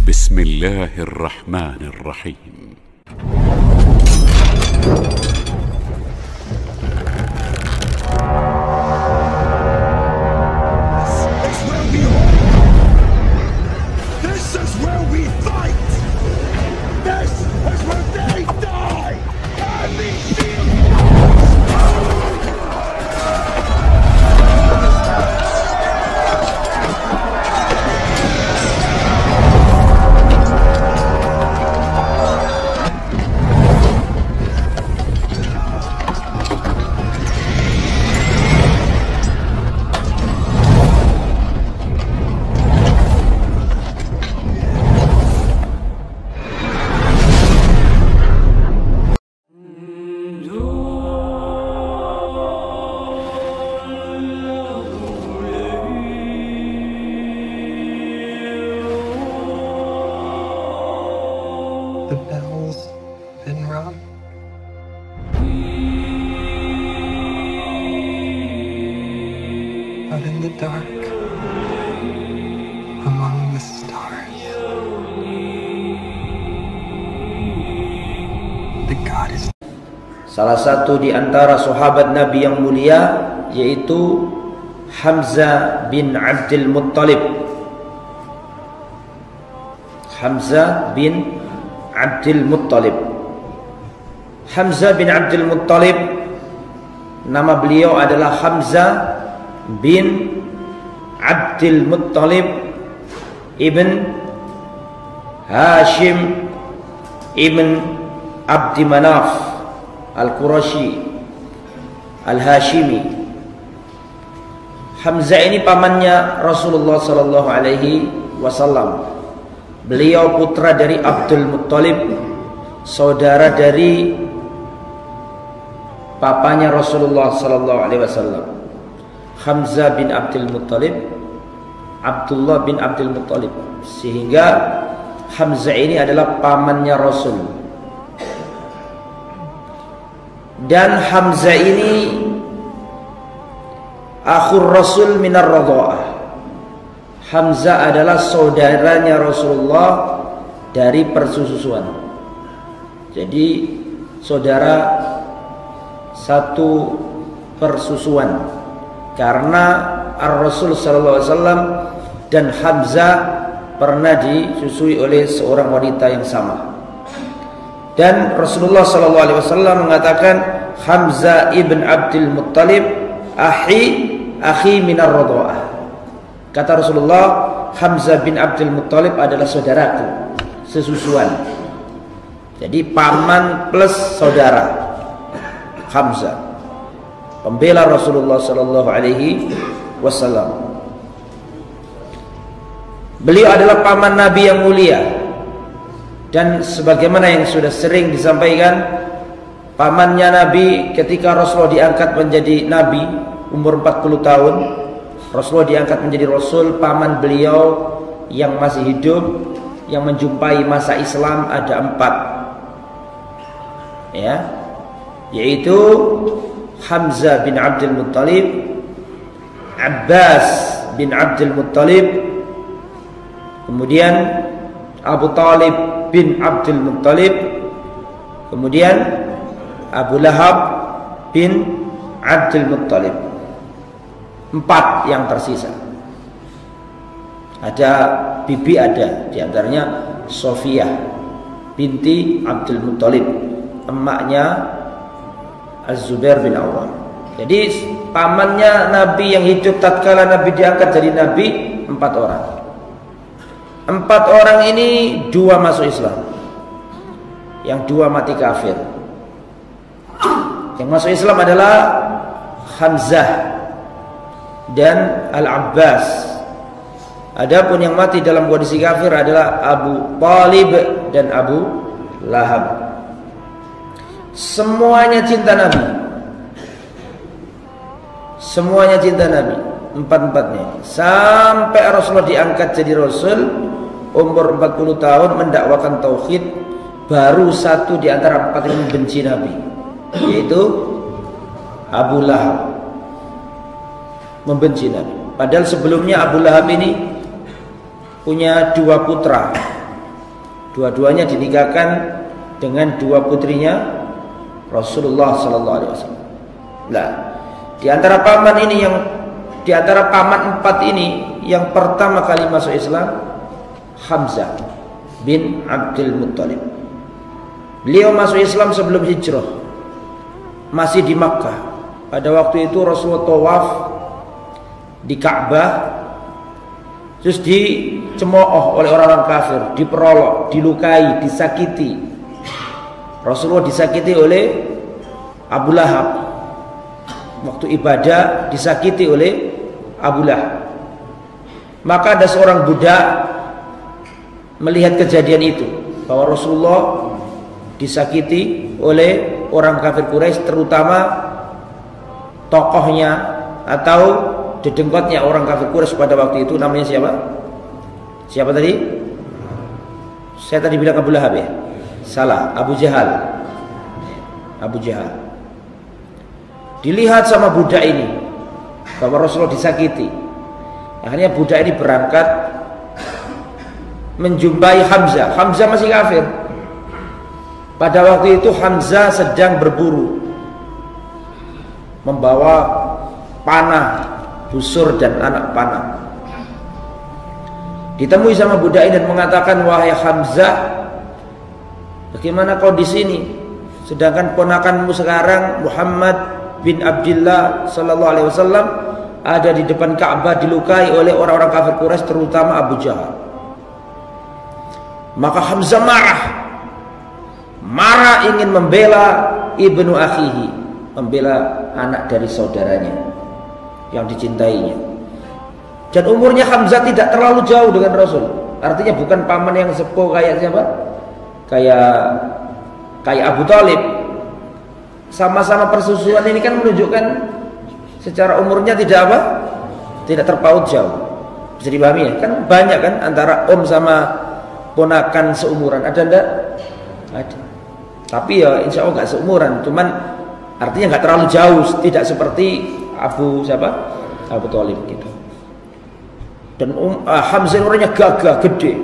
بسم الله الرحمن الرحيم. This is where we fight! This is where they die! And we feel The bell's been rung. Out in the dark, among the stars, the God is. Salah satu di antara sahabat Nabi yang mulia yaitu Hamzah bin Abdul Muttalib. Hamzah bin Abdul Muttalib. Hamzah bin Abdul Muttalib, nama beliau adalah Hamzah bin Abdul Muttalib ibn Hashim ibn Abdi Manaf Al-Qurashi Al-Hashimi. Hamzah ini pamannya Rasulullah sallallahu alaihi wasallam. Beliau putra dari Abdul Muttalib, saudara dari papanya Rasulullah sallallahu alaihi wasallam. Hamzah bin Abdul Muttalib, Abdullah bin Abdul Muttalib. Sehingga Hamzah ini adalah pamannya Rasul. Dan Hamzah ini akhur Rasul minar radha'ah. Hamzah adalah saudaranya Rasulullah dari persusuan. Jadi saudara satu persusuan. Karena Ar-Rasul sallallahu alaihi wasallam dan Hamzah pernah disusui oleh seorang wanita yang sama. Dan Rasulullah sallallahu alaihi wasallam mengatakan Hamzah ibn Abdul Muttalib akhi minar radha'ah. Kata Rasulullah, Hamzah bin Abdul Muttalib adalah saudaraku sesusuan. Jadi paman plus saudara. Hamzah pembela Rasulullah sallallahu alaihi wasallam. Beliau adalah paman Nabi yang mulia. Dan sebagaimana yang sudah sering disampaikan, pamannya Nabi ketika Rasulullah diangkat menjadi Nabi umur 40 tahun, Rasulullah diangkat menjadi Rasul. Paman beliau yang masih hidup, yang menjumpai masa Islam ada 4, ya, yaitu Hamzah bin Abdul Muttalib, Abbas bin Abdul Muttalib, kemudian Abu Talib bin Abdul Muttalib, kemudian Abu Lahab bin Abdul Muttalib. 4 yang tersisa. Ada bibi, ada diantaranya Sofiyah binti Abdul Muttalib, emaknya Az-Zubair bin Awwam. Jadi pamannya Nabi yang hidup tatkala Nabi diangkat jadi Nabi 4 orang. 4 orang ini 2 masuk Islam, yang 2 mati kafir. Yang masuk Islam adalah Hamzah dan Al-Abbas. Adapun yang mati dalam kondisi kafir adalah Abu Talib dan Abu Lahab. Semuanya cinta Nabi. Semuanya cinta Nabi, 4-4-nya. Sampai Rasulullah diangkat jadi Rasul umur 40 tahun mendakwakan tauhid, baru 1 di antara 4 yang membenci Nabi, yaitu Abu Lahab. Membenci Nabi. Padahal sebelumnya Abu Lahab ini punya 2 putra, Dua-duanya dinikahkan dengan dua putrinya Rasulullah sallallahu alaihi wasallam. Nah, di antara paman empat ini yang pertama kali masuk Islam Hamzah bin Abdul Muttalib. Beliau masuk Islam sebelum hijrah, masih di Makkah. Pada waktu itu Rasulullah tawaf di Ka'bah, terus dicemooh oleh orang-orang kafir, diperolok, dilukai, disakiti. Rasulullah disakiti oleh Abu Lahab. Waktu ibadah disakiti oleh Abu Lahab. Maka ada seorang budak melihat kejadian itu, bahwa Rasulullah disakiti oleh orang kafir Quraisy, terutama tokohnya atau dedengkotnya orang kafir Quraisy pada waktu itu. Namanya siapa? Siapa tadi? Saya tadi bilang Abu Lahab ya? Salah, Abu Jahal. Abu Jahal. Dilihat sama budak ini bahwa Rasulullah disakiti. Akhirnya budak ini berangkat menjumpai Hamzah. Hamzah masih kafir. Pada waktu itu Hamzah sedang berburu, membawa panah, busur dan anak panah. Ditemui sama budak ini dan mengatakan, "Wahai Hamzah, bagaimana kau di sini? Sedangkan ponakanmu sekarang Muhammad bin Abdullah sallallahu alaihi wasallam ada di depan Ka'bah dilukai oleh orang-orang kafir Quraisy, terutama Abu Jahal." Maka Hamzah marah ingin membela ibnu akhihi, membela anak dari saudaranya yang dicintainya. Dan umurnya Hamzah tidak terlalu jauh dengan Rasul. Artinya bukan paman yang sepuh kayak siapa? Kayak Abu Thalib. Sama-sama persusuan ini kan menunjukkan secara umurnya tidak apa? Tidak terpaut jauh. Bisa dipahami ya? Kan banyak kan antara om sama ponakan seumuran. Ada enggak? Ada. Tapi ya insya Allah nggak seumuran, cuman artinya nggak terlalu jauh, tidak seperti Abu Thalib gitu. Dan Hamzah orangnya gagah, gede.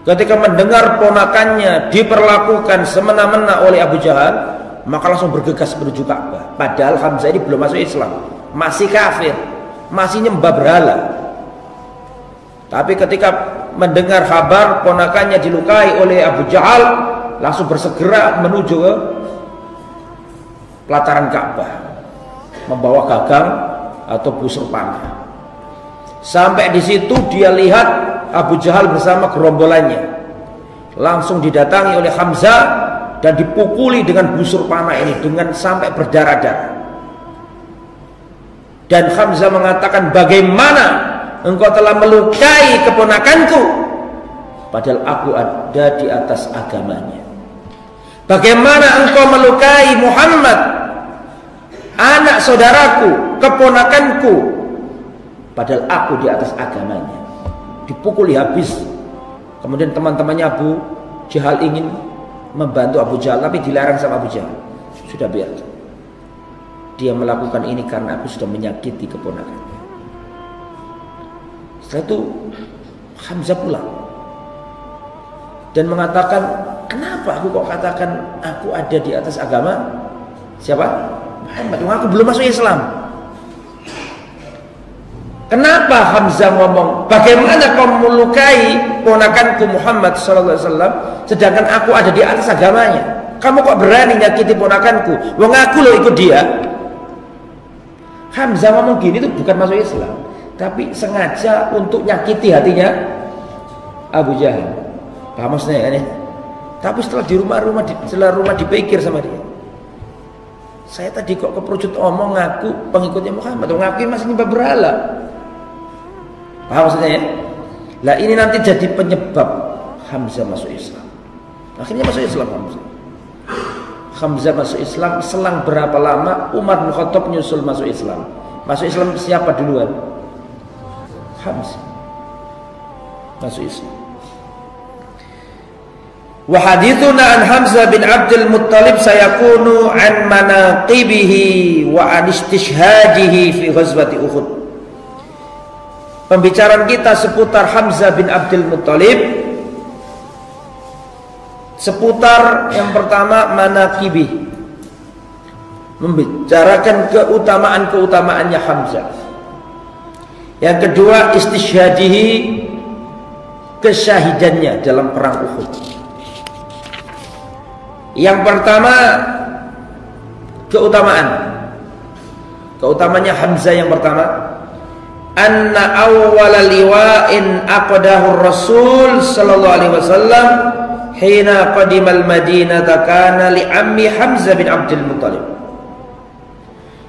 Ketika mendengar ponakannya diperlakukan semena-mena oleh Abu Jahal, maka langsung bergegas menuju Ka'bah. Padahal Hamzah ini belum masuk Islam, masih kafir, masih nyembah berhala. Tapi ketika mendengar kabar ponakannya dilukai oleh Abu Jahal, langsung bersegera menuju ke pelataran Ka'bah, membawa gagang atau busur panah. Sampai di situ dia lihat Abu Jahal bersama gerombolannya, langsung didatangi oleh Hamzah dan dipukuli dengan busur panah ini dengan sampai berdarah-darah. Dan Hamzah mengatakan, "Bagaimana engkau telah melukai keponakanku, padahal aku ada di atas agamanya? Bagaimana engkau melukai Muhammad, anak saudaraku, keponakanku, padahal aku di atas agamanya?" Dipukuli habis. Kemudian teman-temannya Abu Jahal ingin membantu Abu Jahal, tapi dilarang sama Abu Jahal. Sudah biar dia melakukan ini karena aku sudah menyakiti keponakannya. Setelah itu Hamzah pulang dan mengatakan, "Kenapa aku kok katakan aku ada di atas agama siapa? Muhammad. Aku belum masuk Islam." Kenapa Hamzah ngomong, "Bagaimana kau melukai ponakanku Muhammad sallallahu alaihi wasallam sedangkan aku ada di atas agamanya? Kamu kok berani nyakiti ponakanku? Wong aku loh ikut dia." Hamzah ngomong gini itu bukan masuk Islam, tapi sengaja untuk nyakiti hatinya Abu Jahal. Paham maksudnya kan ya? Tapi setelah rumah dipikir sama dia, saya tadi kok keperucut omong ngaku pengikutnya Muhammad, ngaku masih nyembah berhala. Paham maksudnya ya? Lah ini nanti jadi penyebab Hamzah masuk Islam. Akhirnya masuk Islam Hamzah. Hamzah masuk Islam. Selang berapa lama Umar bin Khattab nyusul masuk Islam. Masuk Islam siapa duluan? Hamzah masuk Islam. Wa hadithuna an Hamzah bin Abdul Muttalib sayakunu an manaqibihi wa an istishhadihi fi ghazwati Uhud. Pembicaraan kita seputar Hamzah bin Abdul Muttalib seputar yang pertama manaqibi, membicarakan keutamaan-keutamaannya Hamzah. Yang kedua istishhadihi, kesyahidannya dalam perang Uhud. Yang pertama keutamanya Hamzah yang pertama, anna awwala liwa'in aqdahu Rasul sallallahu alaihi wasallam hina qadimal Madinata kana li ammi Hamzah bin Abdul Muttalib.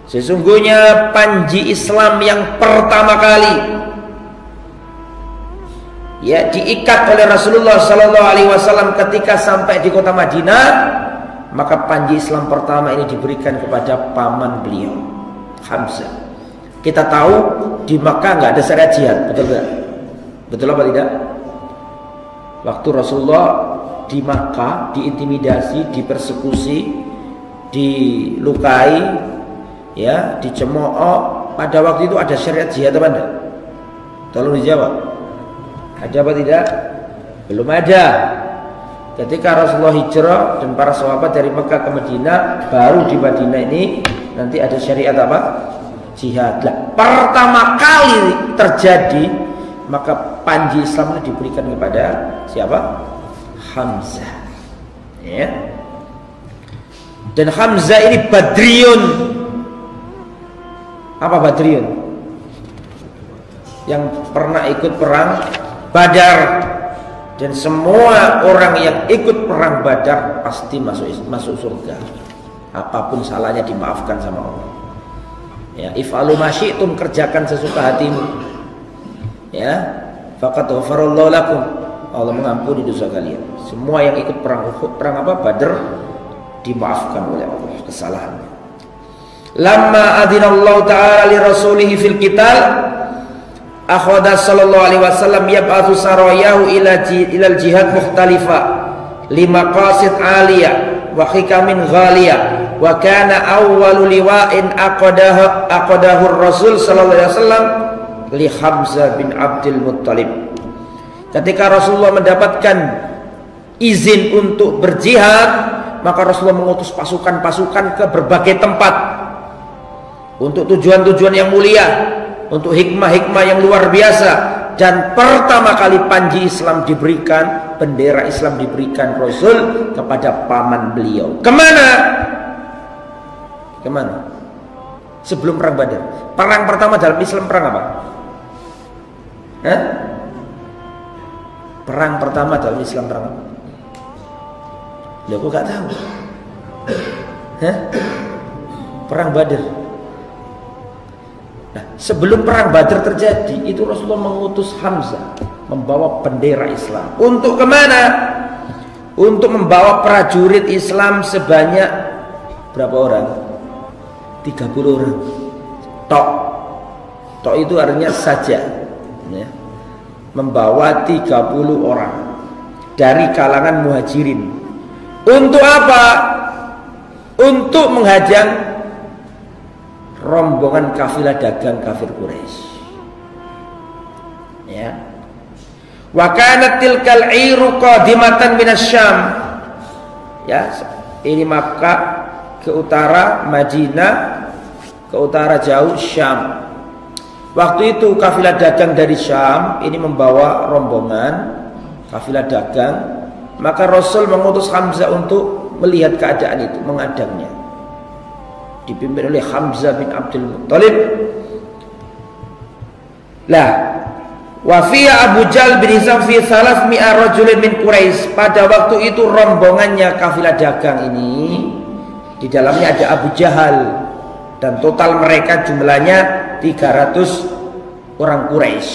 Sesungguhnya panji Islam yang pertama kali ya diikat oleh Rasulullah sallallahu alaihi wasallam ketika sampai di kota Madinah, maka panji Islam pertama ini diberikan kepada paman beliau, Hamzah. Kita tahu di Makkah nggak ada syariat jihad, betul nggak? Betul apa tidak? Waktu Rasulullah di Makkah diintimidasi, dipersekusi, dilukai, ya, dicemooh, pada waktu itu ada syariat jihad apa enggak? Tolong dijawab. Ada apa tidak? Belum ada. Ketika Rasulullah hijrah dan para sahabat dari Mekah ke Madinah, baru di Madinah ini nanti ada syariat apa? Jihad. Lah, pertama kali terjadi, maka panji Islam itu diberikan kepada siapa? Hamzah. Ya. Dan Hamzah ini Badriyun. Apa Badriyun? Yang pernah ikut perang Badar. Dan semua orang yang ikut perang Badar pasti masuk surga. Apapun salahnya dimaafkan sama Allah. Ya, if'alu ma syi'tum, kerjakan sesuka hatimu. Ya, faqad ghafarallahu lakum. Allah mengampuni dosa kalian. Semua yang ikut perang apa? Badar dimaafkan oleh Allah kesalahannya. Lamma adinallahu ta'ala li rasulihi fil qital, akhadha sallallahu alaihi wasallam yab'atsu sarayahu ilal jihad mukhtalifa lima qasid aliyah wa hikamin ghaliyah wa kana awwalu liwa'in aqadahu rasul sallallahu alaihi wasallam li Hamzah bin Abdul Muttalib. Ketika Rasulullah mendapatkan izin untuk berjihad, maka Rasulullah mengutus pasukan-pasukan ke berbagai tempat untuk tujuan-tujuan yang mulia, untuk hikmah-hikmah yang luar biasa. Dan pertama kali panji Islam diberikan, bendera Islam diberikan Rasul kepada paman beliau. Kemana? Kemana? Sebelum perang Badar. Perang pertama dalam Islam perang apa? Hah? Perang pertama dalam Islam perang apa? Loh, aku gak tahu. Hah? Perang Badar. Nah, sebelum perang Badar terjadi, itu Rasulullah mengutus Hamzah membawa bendera Islam. Untuk kemana? Untuk membawa prajurit Islam sebanyak berapa orang? 30 orang. Tok. Tok itu artinya saja. Ya. Membawa 30 orang dari kalangan muhajirin. Untuk apa? Untuk menghadang rombongan kafilah dagang kafir Quraisy. Ya. Wa kanat tilkal 'iru qadimatan minasyam. Ya, ini Makkah ke utara, Madinah ke utara jauh Syam. Waktu itu kafilah dagang dari Syam ini membawa rombongan kafilah dagang, maka Rasul mengutus Hamzah untuk melihat keadaan itu, mengadangnya. Dipimpin oleh Hamzah bin Abdul Muttalib. Lah, wa fiya Abu Jahal bin Hisham fi 300 rajulin min Quraisy. Pada waktu itu rombongannya kafilah dagang ini di dalamnya ada Abu Jahal, dan total mereka jumlahnya 300 orang Quraisy.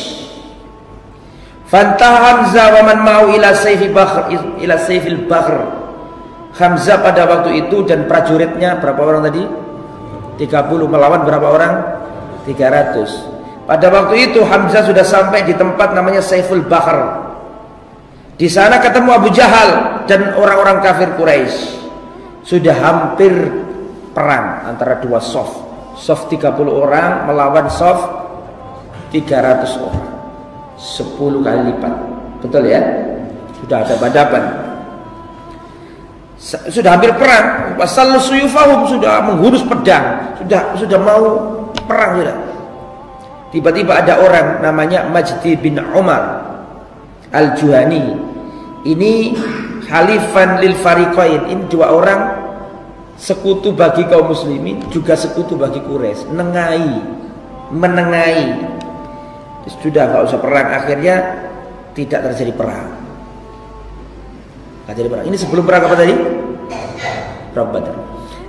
Fantah Hamzah wa man ma'u ila sayfil bahr. Hamzah pada waktu itu dan prajuritnya berapa orang tadi? 30 melawan berapa orang? 300. Pada waktu itu Hamzah sudah sampai di tempat namanya Saiful Bahr. Di sana ketemu Abu Jahal dan orang-orang kafir Quraisy. Sudah hampir perang antara dua sof. Sof 30 orang melawan sof 300 orang. 10 kali lipat. Betul ya? Sudah ada hadapan. sudah hampir perang, wasallu suyufahum, sudah menghunus pedang, sudah mau perang sudah. Tiba-tiba ada orang namanya Majdi bin Umar Al-Juhani. Ini halifan lil fariqain. Ini dua orang sekutu bagi kaum muslimin, juga sekutu bagi Quraisy. Menengahi. Sudah nggak usah perang, akhirnya tidak terjadi perang. Ini sebelum perang apa tadi? Perang Badar.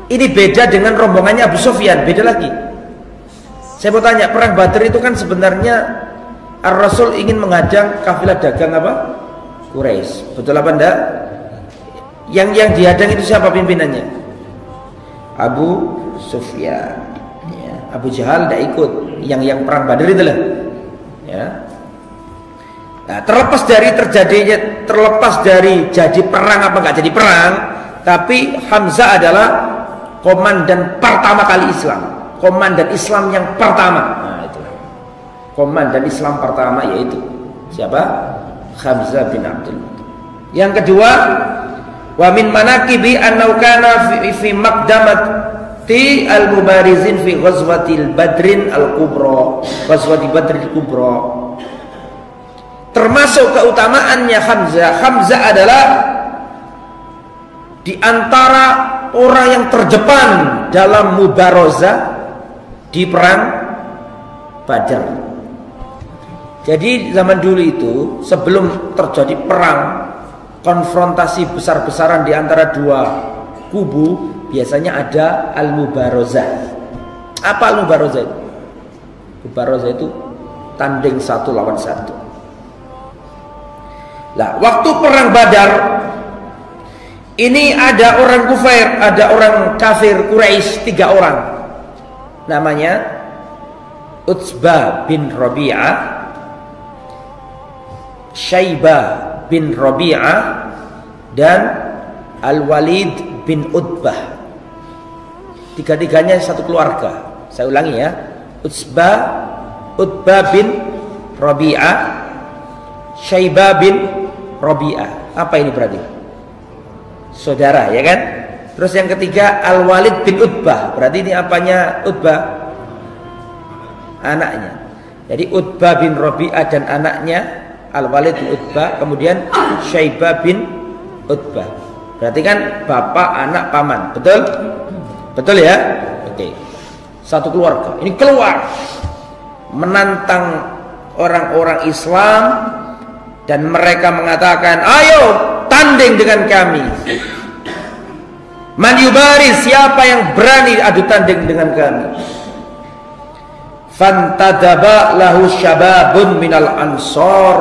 Ini beda dengan rombongannya Abu Sufyan, beda lagi. Saya mau tanya, perang Badar itu kan sebenarnya Ar-Rasul ingin menghadang kafilah dagang apa? Quraisy. Betul apa enggak? Yang dihadang itu siapa pimpinannya? Abu Sufyan. Ya, Abu Jahal tidak ikut. Yang perang Badar itu lah. Ya. Nah, terlepas dari jadi perang apa enggak jadi perang, tapi Hamzah adalah komandan pertama kali Islam, komandan Islam yang pertama. Nah, itu komandan Islam pertama yaitu siapa? Hamzah bin Abdul Muttalib. Yang kedua, wa min manaqibi annahu kana fi maqdamati al-mubarizin fi ghazwatil Badrin al-Kubra, ghazwati Badril Kubra. Termasuk keutamaannya Hamzah adalah di antara orang yang terdepan dalam mubarozah di perang Badar. Jadi zaman dulu itu sebelum terjadi perang, konfrontasi besar-besaran di antara dua kubu, biasanya ada al-mubarozah. Apa al-mubarozah itu? Mubarozah itu tanding satu lawan satu. Nah, waktu perang Badar ini ada orang kafir Quraisy 3 orang. Namanya Utsbah bin Rabi'ah, Syaibah bin Rabi'ah, dan Al-Walid bin Utbah. Tiga-tiganya satu keluarga. Saya ulangi ya. Utbah bin Rabi'ah, Syaibah bin Rabi'ah. Apa ini berarti? Saudara, ya kan? Terus yang ketiga Al-Walid bin Utbah. Berarti ini apanya Utbah? Anaknya. Jadi Utbah bin Rabi'ah dan anaknya Al-Walid bin Utbah, kemudian Syaibah bin Utbah. Berarti kan bapak, anak, paman. Betul? Betul ya? Oke. Satu keluarga. Ini keluar menantang orang-orang Islam. Dan mereka mengatakan, ayo tanding dengan kami. Man yubaris, siapa yang berani adu tanding dengan kami. Fantadaba lahu syababun minal ansor.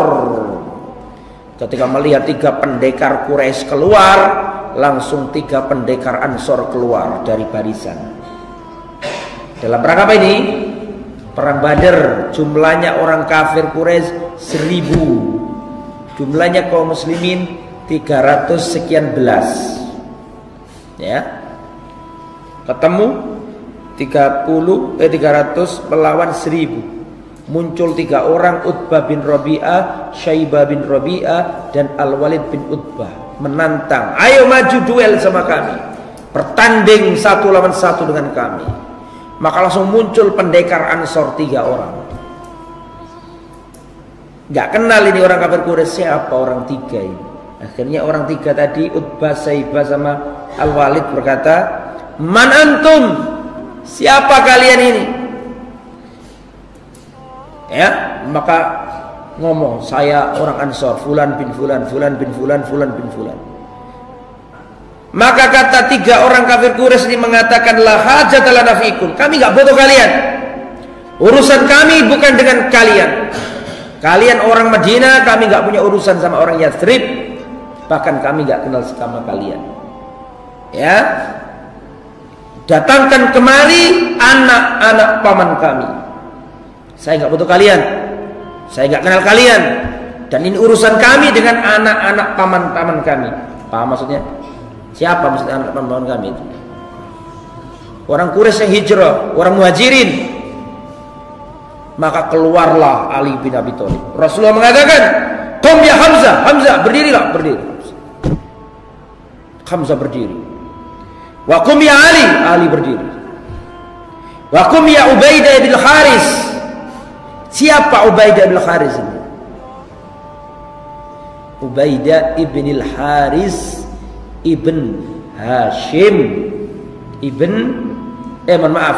Ketika melihat 3 pendekar Quraisy keluar, langsung 3 pendekar Ansor keluar dari barisan. Dalam perang apa ini? Perang Badar. Jumlahnya orang kafir Quraisy 1000. Jumlahnya kaum muslimin 300 sekian belas. Ya. Ketemu 300 melawan 1000. Muncul 3 orang, Utbah bin Rabi'ah, Syaibah bin Rabi'ah, dan Al-Walid bin Utbah, menantang, ayo maju duel sama kami, bertanding 1 lawan 1 dengan kami. Maka langsung muncul pendekar Ansor 3 orang. Gak kenal ini orang kafir Quraisy, siapa orang 3 ini. Akhirnya orang 3 tadi, Utbah, Syaibah sama Al-Walid berkata, man antum, siapa kalian ini? Ya, maka ngomong, saya orang Ansor, fulan bin fulan, fulan bin fulan, fulan bin fulan. Maka kata 3 orang kafir Quraisy ini mengatakan, la hajata lana fikum, kami gak butuh kalian. Urusan kami bukan dengan kalian. Kalian orang Madinah, kami gak punya urusan sama orang Yathrib. Bahkan kami gak kenal sama kalian. Ya, datangkan kemari anak-anak paman kami. Saya gak butuh kalian, saya gak kenal kalian, dan ini urusan kami dengan anak-anak paman-paman kami. Paham maksudnya? Siapa maksudnya anak paman kami itu? Orang Quraisy yang hijrah, orang Muhajirin. Maka keluarlah Ali bin Abi Thalib. Rasulullah mengatakan, "Qum ya Hamzah, Hamzah berdirilah, berdiri." Hamzah berdiri. Wa qum ya Ali, Ali berdiri. Wa qum ya Ubaidah bin Haris. Siapa Ubaidah bin Haris ini? Ubaidah ibn al-Haris ibn Hashim ibn maaf.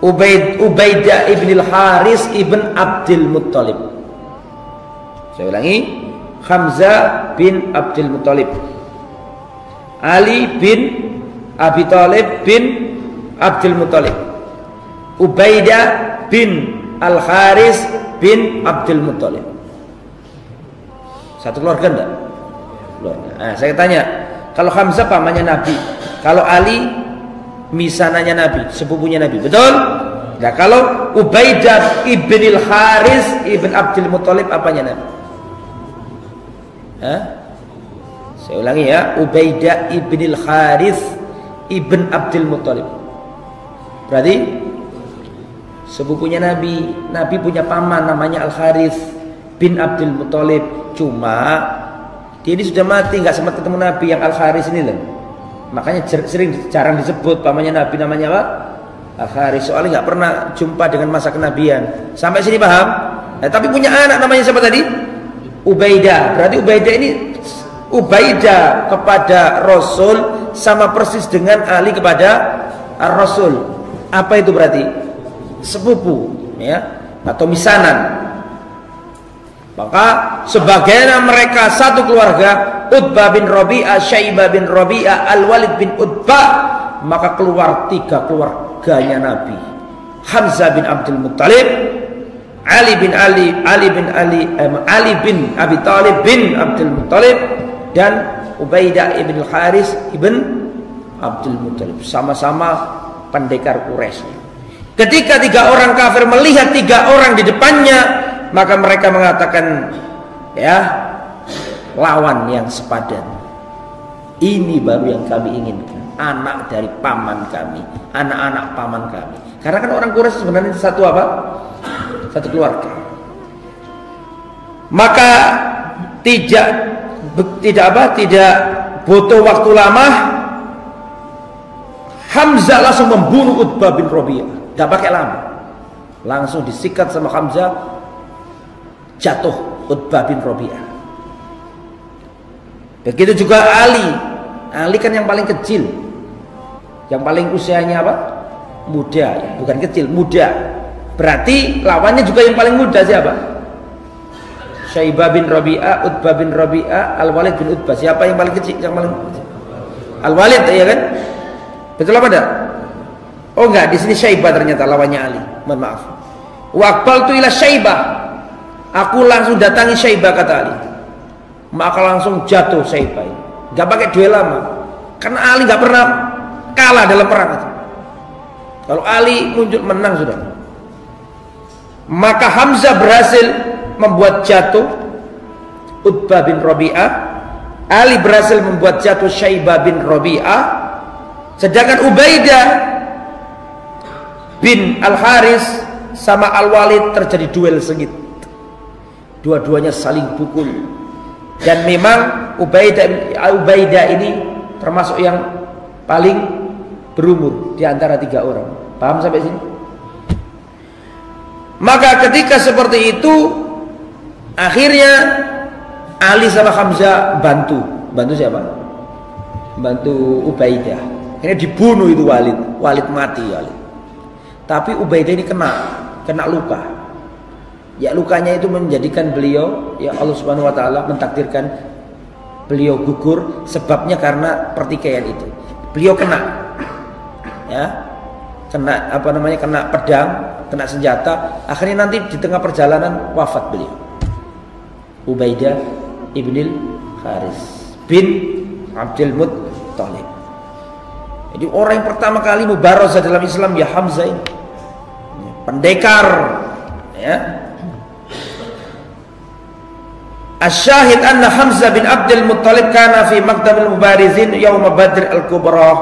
Ubaidah ibn al-Haris ibn Abdul Muttalib. Saya ulangi, Hamzah bin Abdul Muttalib, Ali bin Abi Thalib bin Abdul Muttalib, Ubaidah bin Al-Haris bin Abdul Muttalib. Satu keluarga enggak? Nah, saya tanya, kalau Hamzah pamannya Nabi, kalau Ali misananya Nabi, sepupunya Nabi, betul? Nah, kalau Ubaidah ibn Al-Haris ibn Abdul Muttalib apanya Nabi? Saya ulangi ya, Ubaidah ibn Al-Haris ibn Abdul Muttalib. Berarti sepupunya Nabi. Nabi punya paman namanya Al-Haris bin Abdul Muttalib. Cuma dia ini sudah mati, nggak sempat ketemu Nabi yang Al-Haris ini loh. Makanya jarang disebut pamannya Nabi, namanya apa? Al-Haris. Soalnya nggak pernah jumpa dengan masa kenabian. Sampai sini paham? Tapi punya anak namanya siapa tadi? Ubaidah. Berarti Ubaidah ini, Ubaidah kepada Rasul sama persis dengan Ali kepada Ar-Rasul. Apa itu berarti? Sepupu, ya, atau misanan. Maka sebagaimana mereka satu keluarga, Utbah bin Rabi'ah, Syaibah bin Rabi'ah, Al-Walid bin Utbah, maka keluar tiga keluarganya Nabi. Hamzah bin Abdul Muttalib, Ali bin Abi Thalib bin Abdul Muttalib, dan Ubaidah ibn Al-Haris ibn Abdul Muttalib. Sama-sama pendekar Quraisy. Ketika tiga orang kafir melihat tiga orang di depannya, maka mereka mengatakan, ya, lawan yang sepadan. Ini baru yang kami inginkan, anak dari paman kami, anak-anak paman kami. Karena kan orang Quraisy sebenarnya satu apa? Satu keluarga. Maka tidak butuh waktu lama, Hamzah langsung membunuh Utbah bin Rabi'ah. Gak pakai lama, langsung disikat sama Hamzah, jatuh Utbah bin Rabi'ah. Begitu juga Ali. Ali kan yang paling kecil, yang paling usianya apa? Muda, bukan kecil, muda. Berarti lawannya juga yang paling muda siapa? Syaibah bin Rabi'ah, Utbah bin Rabi'ah, Al-Walid bin Utbah. Siapa yang paling kecil? Yang paling kecil? Al-Walid, ya kan? Betul apa enggak? Oh enggak, di sini Syaibah ternyata lawannya Ali. Mohon maaf. Wa aqbaltu ila Syaibah. Aku langsung datangi Syaibah, kata Ali. Maka langsung jatuh Syaibah. Enggak pakai duel lama. Karena Ali enggak pernah kalah dalam perang itu. Kalau Ali muncul menang sudah. Maka Hamzah berhasil membuat jatuh Utbah bin Rabi'ah. Ali berhasil membuat jatuh Syaibah bin Rabi'ah. Sedangkan Ubaidah bin Al-Haris sama Al-Walid terjadi duel sengit. Dua-duanya saling pukul. Dan memang Ubaidah ini termasuk yang paling berumur di antara tiga orang. Paham sampai sini? Maka ketika seperti itu, akhirnya Ali sama Hamzah bantu siapa? Bantu Ubaidah. Ini dibunuh itu Walid mati Walid. Tapi Ubaidah ini kena luka. Ya, lukanya itu menjadikan beliau, ya, Allah Subhanahu wa taala mentakdirkan beliau gugur, sebabnya karena pertikaian itu. Beliau kena pedang, kena senjata, akhirnya nanti di tengah perjalanan wafat beliau. Ubaidah ibn Haris bin Abdul Muttalib. Jadi orang yang pertama kali mubarazah dalam Islam ya Hamzah ini. Pendekar, ya. Asy-syahid anna Hamzah bin Abdul Muttalib kana fi maqdamil mubarizin yaum Badr al-Kubra.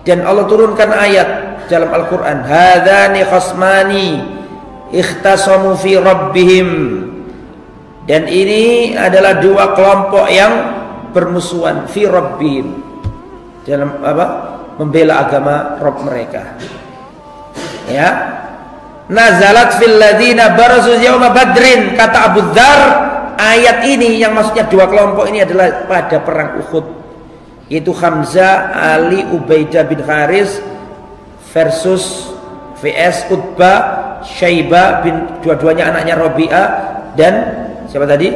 Dan Allah turunkan ayat dalam Al-Qur'an, hadzani khasmani ikhtasamu fi rabbihim. Dan ini adalah dua kelompok yang bermusuhan fi rabbihim, dalam apa? Membela agama Rabb mereka. Ya. Nazalat fil ladina barazu yauma badrin, kata Abu Dzar, ayat ini yang maksudnya dua kelompok ini adalah pada perang Uhud, yaitu Hamzah, Ali, Ubaidah bin Haris versus VS Utbah, Syaibah bin, dua-duanya anaknya Rabi'ah, dan siapa tadi?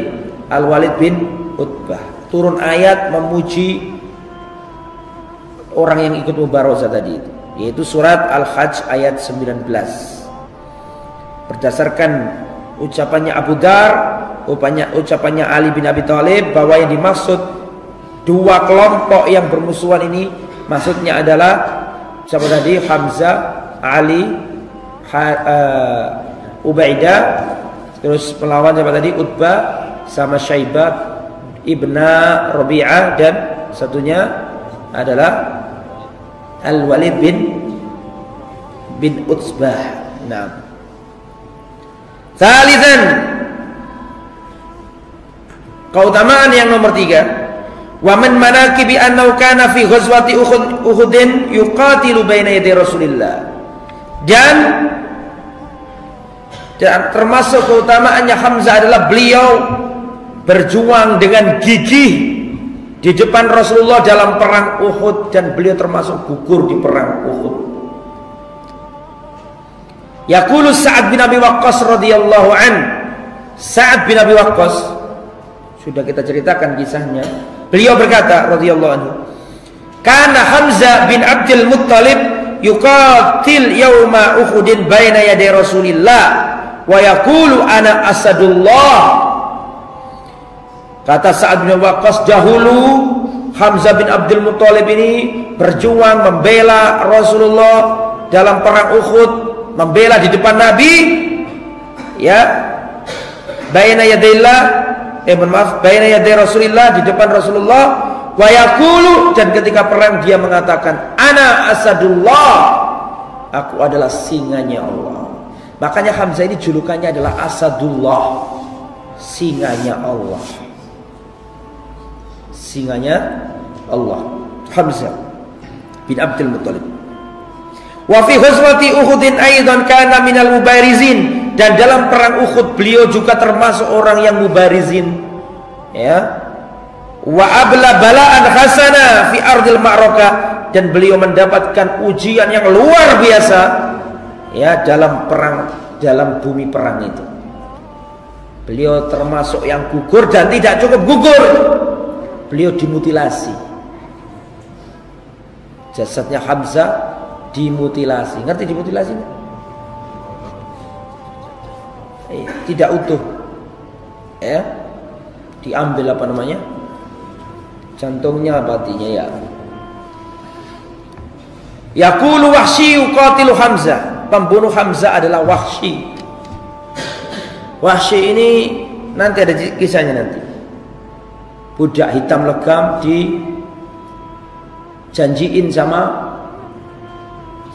Al-Walid bin Utbah. Turun ayat memuji orang yang ikut mubarozah tadi, yaitu surat Al-Hajj ayat 19. Berdasarkan ucapannya Abu Dzar, ucapannya Ali bin Abi Thalib, bahwa yang dimaksud dua kelompok yang bermusuhan ini maksudnya adalah siapa tadi? Hamzah, Ali, Ubaidah, terus melawan siapa tadi? Utbah sama Syaibah ibna Rabi'ah, dan satunya adalah Al-Walid bin Utbah. Nah, Salisan, keutamaan yang nomor 3, wa min manaqibi annahu kana fi ghazwati Uhudin yuqatilu baina yaday Rasulillah, dan termasuk keutamaannya Hamzah adalah beliau berjuang dengan gigih di depan Rasulullah dalam perang Uhud, dan beliau termasuk gugur di perang Uhud. Yaqulu Sa'ad bin Abi Waqqas radhiyallahu an, Sa'ad bin Abi Waqqas, sudah kita ceritakan kisahnya. Beliau berkata radhiyallahu anhu, kana Hamzah bin Abdul Muttalib yuqatil yauma Uhudin baina yaday Rasulillah wa yaqulu ana asadullah. Kata Sa'ad bin Abi Waqqas, dahulu Hamzah bin Abdul Muttalib ini berjuang membela Rasulullah dalam perang Uhud, membela di depan Nabi, ya, baina yadillah, baina yaday Rasulillah, di depan Rasulullah, wa yaqulu, dan ketika perang dia mengatakan ana asadullah, aku adalah singanya Allah. Makanya Hamzah ini julukannya adalah Asadullah, singanya Allah. Singanya Allah, Hamzah bin Abdul Muttalib. Wa fi ghazwati Uhudin aidan kana minal mubarizin, dan dalam perang Uhud beliau juga termasuk orang yang mubarizin, ya. Wa abla bala'an hasana fi ardil ma'rakah, dan beliau mendapatkan ujian yang luar biasa, ya, dalam perang, dalam bumi perang itu. Beliau termasuk yang gugur, dan tidak cukup gugur, beliau dimutilasi. Jasadnya Hamzah dimutilasi. Ngerti dimutilasi? Tidak utuh, ya, diambil apa namanya, jantungnya, hatinya, ya. Yaqulu Wahsy yuqatilu Hamzah, pembunuh Hamzah adalah Wahsy. Wahsy ini nanti ada kisahnya nanti. Budak hitam legam dijanjiin sama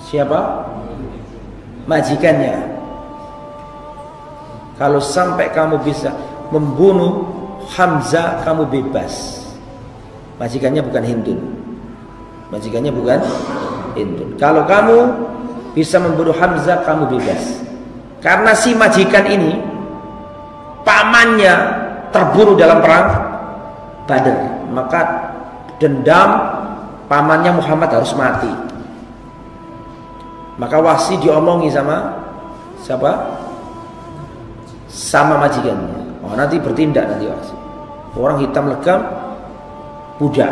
siapa? Majikannya. Kalau sampai kamu bisa membunuh Hamzah, kamu bebas. Majikannya bukan Hindun. Majikannya bukan Hindun. Kalau kamu bisa membunuh Hamzah, kamu bebas. Karena si majikan ini pamannya terbunuh dalam perang Badar, maka dendam pamannya Muhammad harus mati. Maka Wahsy diomongi sama siapa? Sama majikannya. Oh, nanti bertindak nanti Wahsy. Orang hitam legam, budak.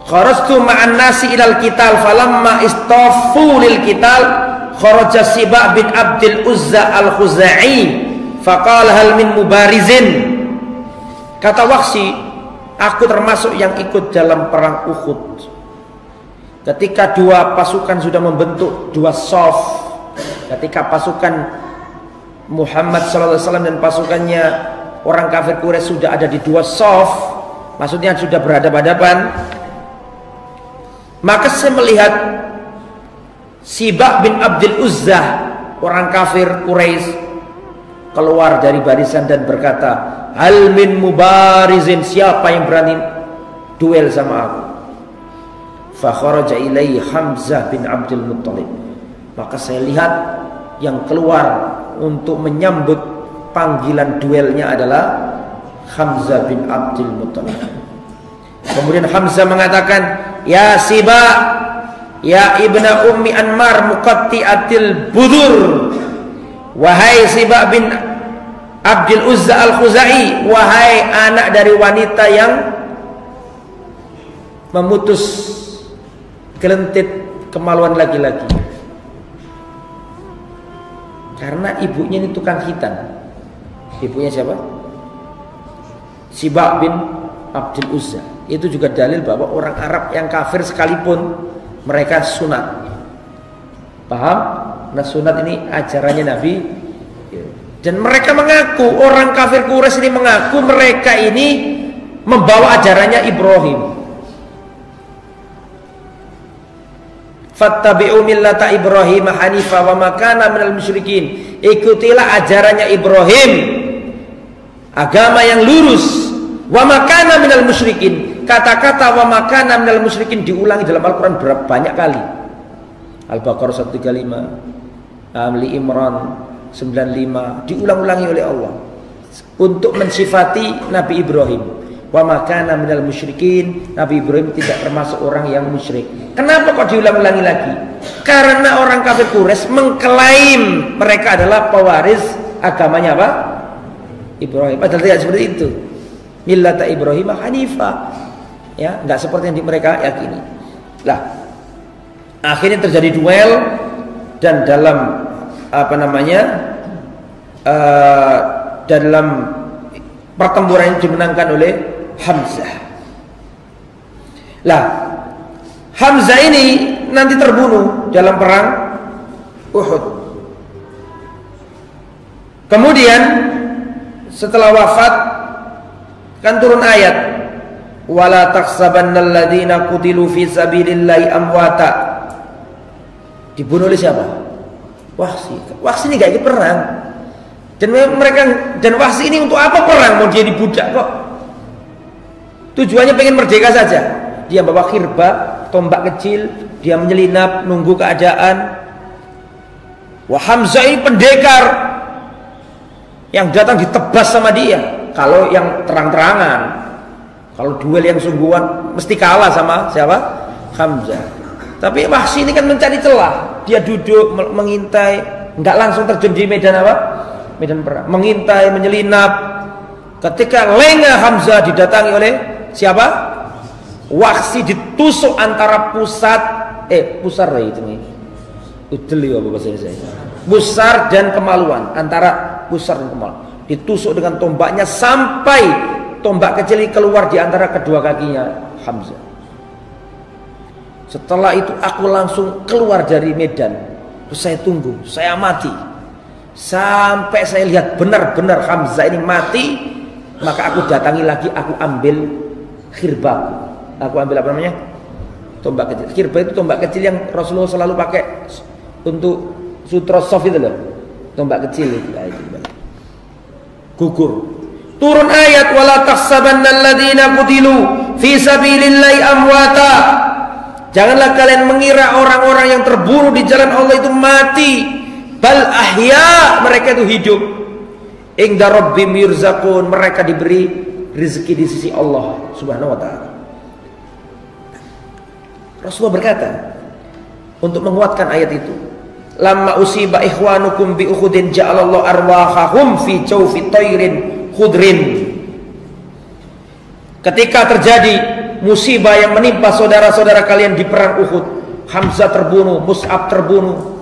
Kharastu ma'an nasi ilal qital falamma istafu lil qital kharaja Sibah bin Abdul Uzza al-Khuzai faqala hal min mubarizin. Kata Wahsy, aku termasuk yang ikut dalam perang Uhud. Ketika dua pasukan sudah membentuk dua shaf, ketika pasukan Muhammad SAW dan pasukannya orang kafir Quraisy sudah ada di dua shaf, maksudnya sudah berhadapan-hadapan, maka saya melihat Sibah bin Abdul Uzza, orang kafir Quraisy, keluar dari barisan dan berkata, hal min mubarizin, siapa yang berani duel sama aku. Fa kharaja ilaihi Hamzah bin Abdul Muttalib. Maka saya lihat yang keluar untuk menyambut panggilan duelnya adalah Hamzah bin Abdul Muttalib. Kemudian Hamzah mengatakan, "Ya Siba, ya ibna ummi Anmar muqatti'atil budur. Wahai Siba bin Abdul Uzza al-Khuzai, wahai anak dari wanita yang memutus gelentit kemaluan laki-laki." Karena ibunya ini tukang khitan. Ibunya siapa? Siba bin Abdul Uzza. Itu juga dalil bahwa orang Arab yang kafir sekalipun mereka sunat. Paham? Nah, sunat ini ajarannya Nabi. Dan mereka mengaku, orang kafir Quraisy ini mengaku mereka ini membawa ajarannya Ibrahim. Fattabi'u millata Ibrahim hanifa wa ma kana minal musyrikin. Ikutilah ajarannya Ibrahim, agama yang lurus. Wa ma kana minal musyrikin. Kata-kata wa ma kana minal musyrikin diulangi dalam Al-Qur'an berapa banyak kali. Al-Baqarah 135, Ali Imran 95, diulang-ulangi oleh Allah untuk mensifati Nabi Ibrahim. Wa ma kana minal musyrikin, Nabi Ibrahim tidak termasuk orang yang musyrik. Kenapa kok diulang-ulangi lagi? Karena orang kafir Quraisy mengklaim mereka adalah pewaris agamanya apa? Ibrahim. Padahal tidak seperti itu. Millata Ibrahim hanifa. Ya, enggak seperti yang mereka yakini. Lah, akhirnya terjadi duel dan dalam dalam pertempuran ini dimenangkan oleh Hamzah. Lah, Hamzah ini nanti terbunuh dalam perang Uhud. Kemudian setelah wafat kan turun ayat, wala tahsabannal ladzina qutilu fi sabilillahi amwata. Dibunuh oleh siapa? Wahsy. Wahsy ini gak ikut perang. Dan Wahsy ini untuk apa perang? Mau dia dibudak kok. Tujuannya pengen merdeka saja. Dia bawa khirba, tombak kecil, dia menyelinap nunggu keadaan. Wah, Hamzah ini pendekar yang datang ditebas sama dia. Kalau yang terang-terangan, kalau duel yang sungguhan mesti kalah sama siapa? Hamzah. Tapi Wahsy ini kan mencari celah. Dia duduk mengintai, enggak langsung terjun di medan apa? Medan perang. Mengintai, menyelinap. Ketika lengah Hamzah didatangi oleh siapa? Wahsy ditusuk antara pusar itu nih. Udel ya bahasa Indonesia. Pusar dan kemaluan, antara pusar dan kemaluan. Ditusuk dengan tombaknya sampai tombak kecil ini keluar di antara kedua kakinya Hamzah. Setelah itu aku langsung keluar dari medan. Terus saya tunggu, saya amati sampai saya lihat benar-benar Hamzah ini mati. Maka aku datangi lagi, aku ambil khirba. Aku ambil apa namanya? Tombak kecil. Khirba itu tombak kecil yang Rasulullah selalu pakai untuk sutra sof itu loh. Tombak kecil itu. Gugur. Turun ayat, wala tahsabannal ladzina qutilu fi sabilillahi amwata. Janganlah kalian mengira orang-orang yang terbunuh di jalan Allah itu mati. Bal ahya, mereka itu hidup. Inda rabbim yurzaqun, mereka diberi rezeki di sisi Allah Subhanahu wa taala. Rasulullah berkata untuk menguatkan ayat itu, lamma usiba ikhwanukum bi Uhudin ja'alallahu arwahahum fi jawfi tayrin khudrin. Ketika terjadi musibah yang menimpa saudara-saudara kalian di perang Uhud, Hamzah terbunuh, Mus'ab terbunuh,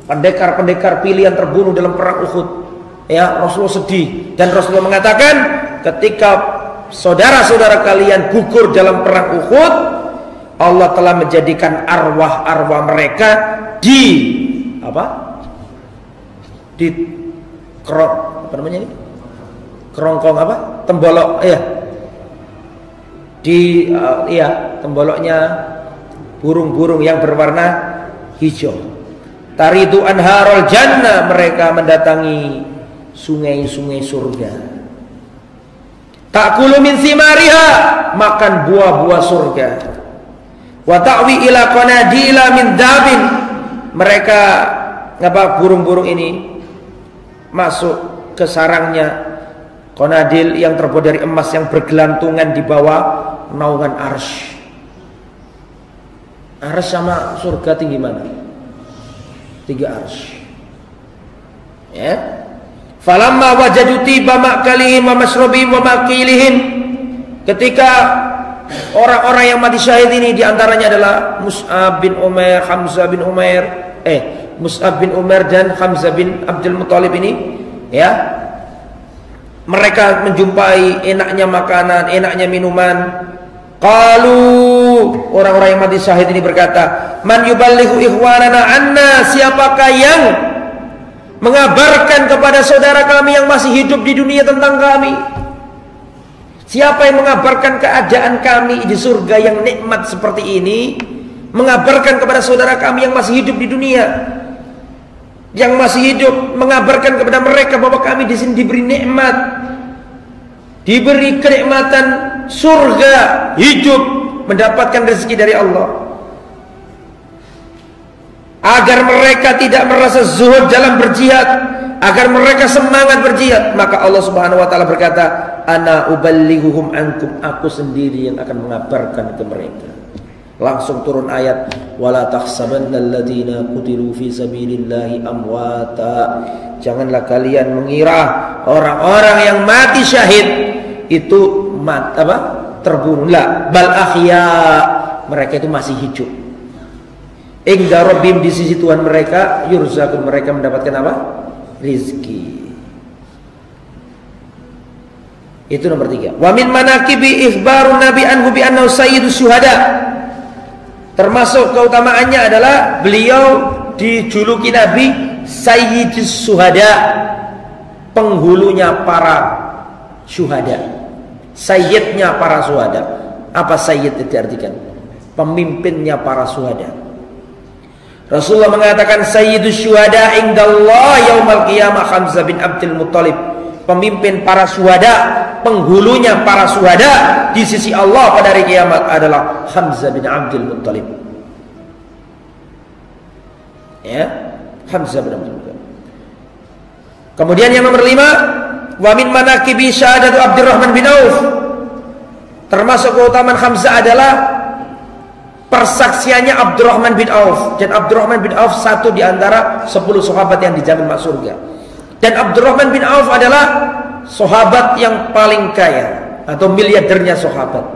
pendekar-pendekar pilihan terbunuh dalam perang Uhud. Ya, Rasulullah sedih dan Rasulullah mengatakan, ketika saudara-saudara kalian gugur dalam perang Uhud, Allah telah menjadikan arwah-arwah mereka di kerongkong tembolok temboloknya burung-burung yang berwarna hijau. Taridu anharul jannah, mereka mendatangi sungai-sungai surga. Ta'kulu min thimariha, makan buah-buah surga. Wa ta'wi ila qanadila min dabin, mereka burung-burung ini masuk ke sarangnya qanadil yang terbuat dari emas yang bergelantungan di bawah naungan arsy. Arsy sama surga tinggi mana? 3 arsy. Ya. Falamma wajadu tiba ma'kalihim wa mashrabihim wa maqilihim, ketika orang-orang yang mati syahid ini diantaranya adalah Mus'ab bin Umair, Hamzah bin Umair, Mus'ab bin Umair dan Hamzah bin Abdul Muttalib ini, ya, mereka menjumpai enaknya makanan, enaknya minuman. Qalu, orang-orang yang mati syahid ini berkata, man yuballighu ikhwanana anna, siapakah yang mengabarkan kepada saudara kami yang masih hidup di dunia tentang kami? Siapa yang mengabarkan keadaan kami di surga yang nikmat seperti ini, mengabarkan kepada saudara kami yang masih hidup di dunia, yang masih hidup, mengabarkan kepada mereka bahwa kami di sini diberi nikmat, diberi kenikmatan surga, hidup, mendapatkan rezeki dari Allah, agar mereka tidak merasa zuhud dalam berjihad, agar mereka semangat berjihad. Maka Allah Subhanahu wa taala berkata, ana uballighuhum ankum, aku sendiri yang akan mengabarkan ke mereka. Langsung turun ayat, wala tahsabannalladzina qutilu fi sabilillahi amwata, janganlah kalian mengira orang-orang yang mati syahid itu terbunuh. La, bal ahya, mereka itu masih hidup. Inda rabbim, di sisi Tuhan mereka, yurzaqun, mereka mendapatkan apa? Rizki. Itu nomor 3. Wa min manaqibi ikhbarun nabi anhu bi annahu sayyidus syuhada. Termasuk keutamaannya adalah beliau dijuluki Nabi Sayyidus Syuhada, penghulunya para syuhada, sayyidnya para syuhada. Apa sayyid itu diartikan? Pemimpinnya para syuhada. Rasulullah mengatakan Sayyidus Syuhada indallah yaumal qiyamah Hamzah bin Abdul Muttalib, pemimpin para syuhada, penghulunya para syuhada di sisi Allah pada hari kiamat adalah Hamzah bin Abdul Muttalib. Ya, Hamzah bin Abdul Muttalib. Kemudian yang nomor 5, wa min manaqibi syahadatu Abdurrahman bin Auf. Termasuk keutamaan Hamzah adalah persaksiannya Abdurrahman bin Auf, dan Abdurrahman bin Auf satu di antara 10 sahabat yang dijamin masuk surga. Dan Abdurrahman bin Auf adalah sahabat yang paling kaya, atau miliardernya sahabat.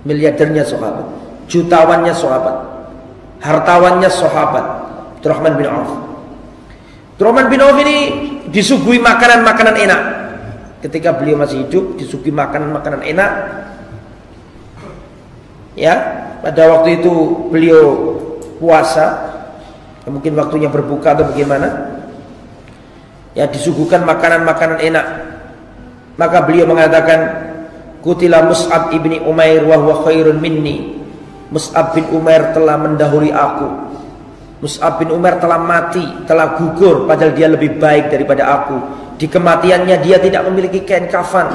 Miliardernya sahabat, jutawannya sahabat, hartawannya sahabat, Abdurrahman bin Auf. Abdurrahman bin Auf ini disuguhi makanan-makanan enak. Ketika beliau masih hidup, disuguhi makanan-makanan enak. Ya, pada waktu itu beliau puasa, mungkin waktunya berbuka atau bagaimana, ya, disuguhkan makanan-makanan enak. Maka beliau mengatakan, Qutila Mus'ab ibni Umair wa huwa khairun minni. Mus'ab bin Umair telah mendahului aku. Mus'ab bin Umair telah mati, telah gugur, padahal dia lebih baik daripada aku. Di kematiannya dia tidak memiliki kain kafan,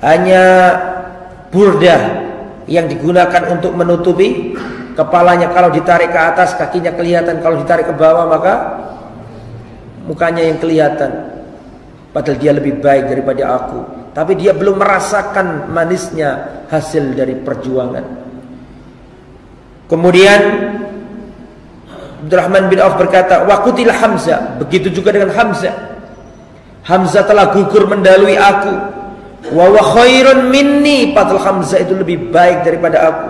hanya burdah yang digunakan untuk menutupi kepalanya. Kalau ditarik ke atas kakinya kelihatan, kalau ditarik ke bawah maka mukanya yang kelihatan. Padahal dia lebih baik daripada aku, tapi dia belum merasakan manisnya hasil dari perjuangan. Kemudian Abdurrahman bin Auf berkata, wa qutila Hamzah, begitu juga dengan Hamzah. Hamzah telah gugur mendahului aku. Wa huwa khairun minni, padahal Hamzah itu lebih baik daripada aku.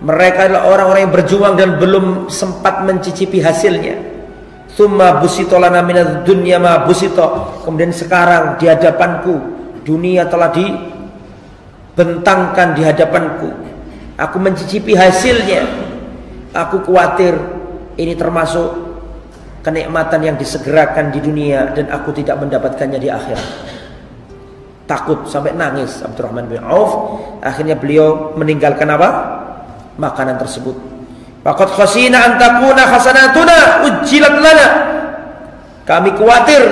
Mereka adalah orang-orang yang berjuang dan belum sempat mencicipi hasilnya. Tsumma busita lana minad dunya ma busita. Kemudian sekarang di hadapanku dunia telah dibentangkan di hadapanku. Aku mencicipi hasilnya. Aku khawatir ini termasuk kenikmatan yang disegerakan di dunia dan aku tidak mendapatkannya di akhirat. Takut sampai nangis Abdurrahman bin Auf. Akhirnya beliau meninggalkan apa? Makanan tersebut. Faqad khasina an takuna hasanatuna ujjilat lana. Kami khawatir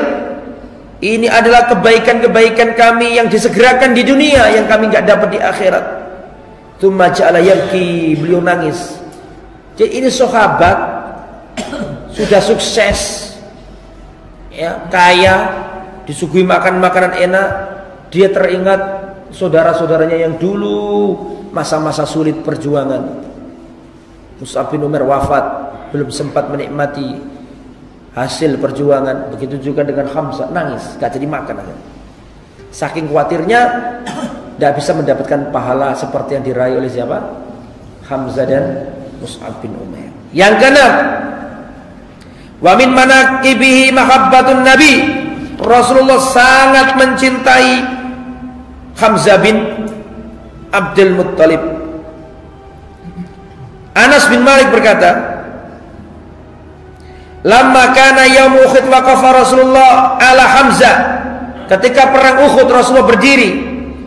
Ini adalah kebaikan-kebaikan kami yang disegerakan di dunia yang kami enggak dapat di akhirat. Tsumma ja'ala yabki, beliau nangis. Jadi ini sahabat sudah sukses, ya, kaya, disuguhi makanan enak, dia teringat saudara-saudaranya yang dulu masa-masa sulit perjuangan. Mus'ab bin Umair wafat, belum sempat menikmati hasil perjuangan. Begitu juga dengan Hamzah, nangis, gak jadi makan akhirnya. Saking khawatirnya tidak bisa mendapatkan pahala seperti yang diraih oleh siapa? Hamzah dan Mus'ab bin Umair. Yang keenam, wa min manaqibihi mahabbatun Nabi. Rasulullah sangat mencintai Hamzah bin Abdul Muttalib. Anas bin Malik berkata, lamma kana yaum Uhud waqafa Rasulullah ala Hamzah. Ketika perang Uhud Rasulullah berdiri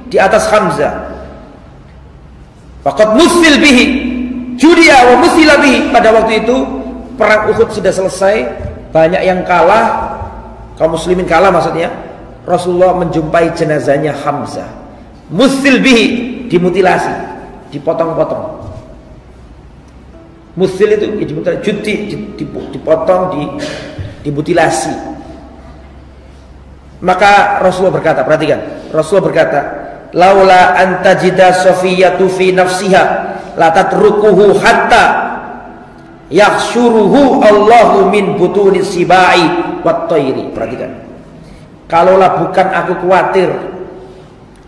di atas Hamzah. Faqad musil bihi judia wa musila bihi. Pada waktu itu perang Uhud sudah selesai, banyak yang kalah, kaum muslimin kalah maksudnya. Rasulullah menjumpai jenazahnya Hamzah. Musil bihi, dimutilasi, dipotong-potong. Musil itu dipotong, dimutilasi. Maka Rasulullah berkata, perhatikan, Rasulullah berkata, laula antajida Safiyatu fi nafsiha la tatrukuhu hatta yakhshuruhu Allahu min butuni sibai wat tayri. Perhatikan, kalaulah bukan aku khawatir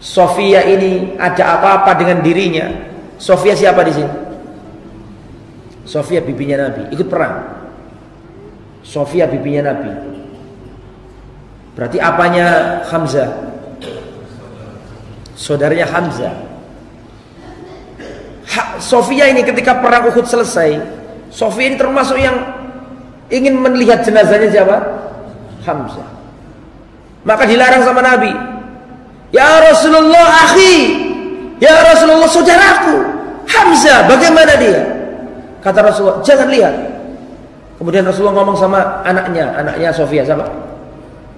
Sofia ini ada apa-apa dengan dirinya. Sofia siapa di sini? Sofia bibinya Nabi, ikut perang. Sofia bibinya Nabi. Berarti apanya Hamzah? Saudaranya Hamzah. Sofia ini ketika perang Uhud selesai, Sofia ini termasuk yang ingin melihat jenazahnya siapa? Hamzah. Maka dilarang sama Nabi. Ya Rasulullah akhi, ya Rasulullah saudaraku Hamzah, bagaimana dia? Kata Rasulullah, jangan lihat. Kemudian Rasulullah ngomong sama anaknya Sofia, sama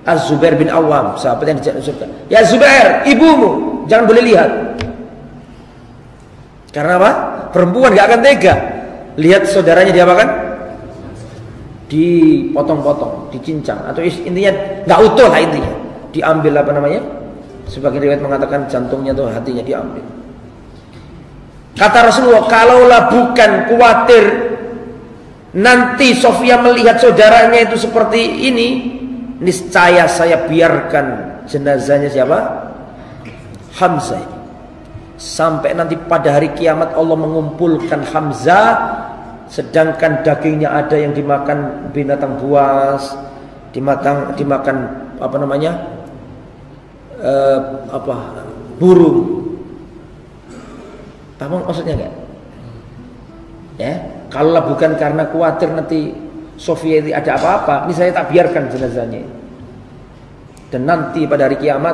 Az-Zubair bin Awam, sahabat yang dijamin surga. Ya Zubair, ibumu jangan boleh lihat. Karena apa? Perempuan gak akan tega lihat saudaranya diapakan? Dipotong-potong, dicincang, atau intinya gak utuh lah intinya. Diambil apa namanya? Sebagian riwayat mengatakan jantungnya atau hatinya diambil. Kata Rasulullah, kalaulah bukan khawatir nanti Sofia melihat saudaranya itu seperti ini, niscaya saya biarkan jenazahnya siapa? Hamzah. Sampai nanti pada hari kiamat Allah mengumpulkan Hamzah, sedangkan dagingnya ada yang dimakan binatang buas, dimakan apa namanya? Burung. Paham maksudnya enggak? Ya, kalau bukan karena khawatir nanti Sofia ini ada apa-apa, ini saya tak biarkan jenazahnya. Dan nanti pada hari kiamat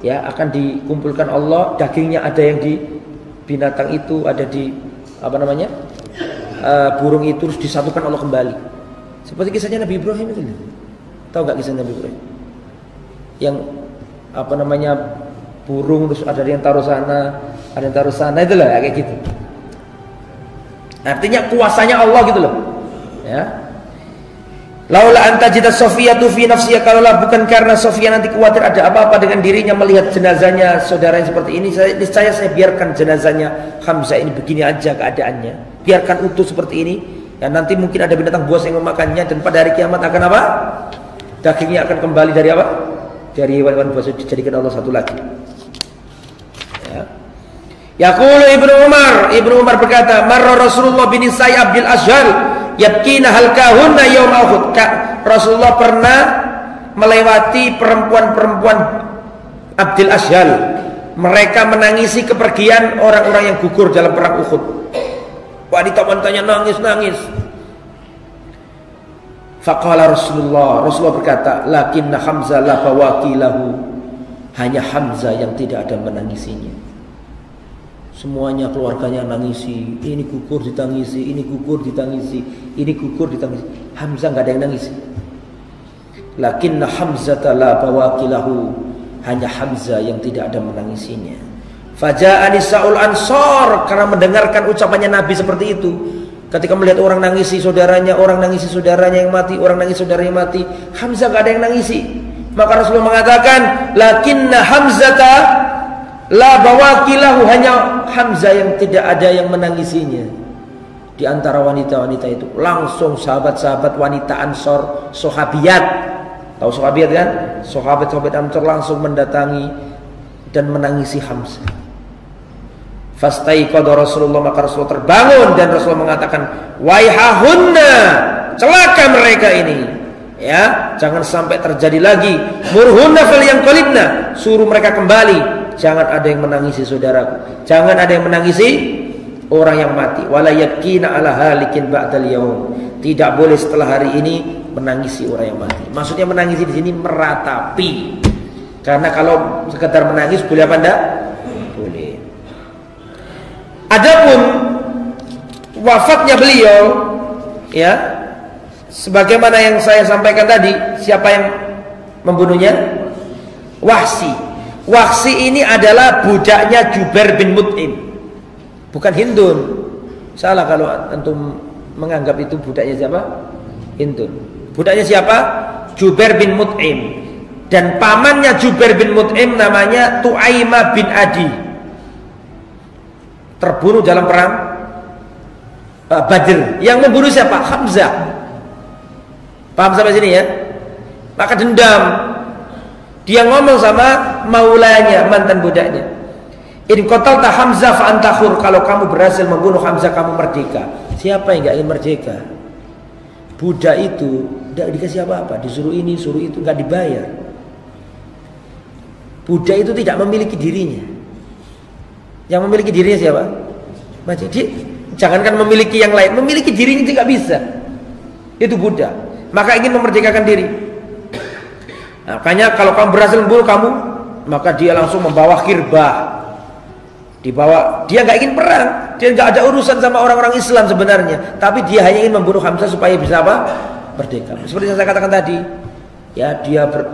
ya akan dikumpulkan Allah, dagingnya ada yang di binatang itu, ada di apa namanya? Burung itu, terus disatukan Allah kembali. Seperti kisahnya Nabi Ibrahim itu. Tahu enggak kisah Nabi Ibrahim? Yang apa namanya? Burung terus ada yang taruh sana, ada yang taruh sana, itulah ya, kayak gitu. Artinya kuasanya Allah gitu loh. Ya. Laula antajida Sofiyatu fi nafsiha, kalaulah bukan karena Sofia nanti khawatir ada apa-apa dengan dirinya melihat jenazahnya saudaranya seperti ini, saya biarkan jenazahnya Hamzah ini begini aja keadaannya. Biarkan utuh seperti ini. Ya nanti mungkin ada binatang buas yang memakannya dan pada hari kiamat akan apa? Dagingnya akan kembali dari apa? Dari hewan-hewan buas, dijadikan Allah satu lagi. Yaqulu Ibnu Umar berkata, marra Rasulullah bin Sa'i Abdul Ashhal yabkina halkahunna yaum Uhud. Rasulullah pernah melewati perempuan-perempuan Abdul Ashhal. Mereka menangisi kepergian orang-orang yang gugur dalam perang Uhud. Wanita-wanitanya nangis-nangis. Faqala Rasulullah berkata, lakinna Hamzah la bawaki lahu. Hanya Hamzah yang tidak ada menangisinya. Semuanya keluarganya nangisi, ini gugur ditangisi, ini gugur ditangisi, ini gugur ditangisi. Hamzah nggak ada yang nangisi. Lakinna Hamzata la bawakilahu, hanya Hamzah yang tidak ada menangisinya. Faja'a nisaul ansor, karena mendengarkan ucapannya Nabi seperti itu. Ketika melihat orang nangisi saudaranya, orang nangisi saudaranya yang mati, orang nangisi saudaranya mati, Hamzah gak ada yang nangisi. Maka Rasulullah mengatakan, lakinna Hamzata la bawakilahu, hanya Hamzah yang tidak ada yang menangisinya. Di antara wanita-wanita itu langsung sahabat-sahabat wanita Ansor, sahabiyat, tahu sahabiyat kan? Sahabat-sahabat Ansor langsung mendatangi dan menangisi Hamzah. Fastaiqadha Rasulullah, maka Rasulullah terbangun dan Rasulullah mengatakan, waihahunna, celaka mereka ini, ya, jangan sampai terjadi lagi. Murhunna falyanqalibna, suruh mereka kembali, jangan ada yang menangisi saudaraku, jangan ada yang menangisi orang yang mati. Wala yakina ala halikin ba'dal yaum, tidak boleh setelah hari ini menangisi orang yang mati. Maksudnya menangisi di sini meratapi. Karena kalau sekedar menangis boleh apa enggak? Boleh. Adapun wafatnya beliau, ya, sebagaimana yang saya sampaikan tadi, siapa yang membunuhnya? Wahsy. Wahsy ini adalah budaknya Jubair bin Mut'im, bukan Hindun. Salah kalau antum menganggap itu budaknya siapa? Hindun. Budaknya siapa? Jubair bin Mut'im. Dan pamannya Jubair bin Mut'im namanya Tu'aimah bin Adi, terbunuh dalam perang Badr. Yang membunuh siapa? Hamzah. Paham sampai sini ya? Maka dendam, dia ngomong sama maulanya, mantan budaknya, in qatalta Hamzah fa anta hur, kalau kamu berhasil membunuh Hamzah kamu merdeka. Siapa yang gak ingin merdeka? Budak itu tidak dikasih apa-apa, disuruh ini, suruh itu, gak dibayar. Budak itu tidak memiliki dirinya. Yang memiliki dirinya siapa? Jadi jangankan memiliki yang lain, memiliki dirinya tidak bisa. Itu budak. Maka ingin memerdekakan diri. Nah, makanya kalau kamu berhasil membunuh kamu, maka dia langsung membawa khirbah. Dibawa, dia nggak ingin perang, dia nggak ada urusan sama orang-orang Islam sebenarnya, tapi dia hanya ingin membunuh Hamzah supaya bisa apa? Merdeka. Seperti yang saya katakan tadi, ya,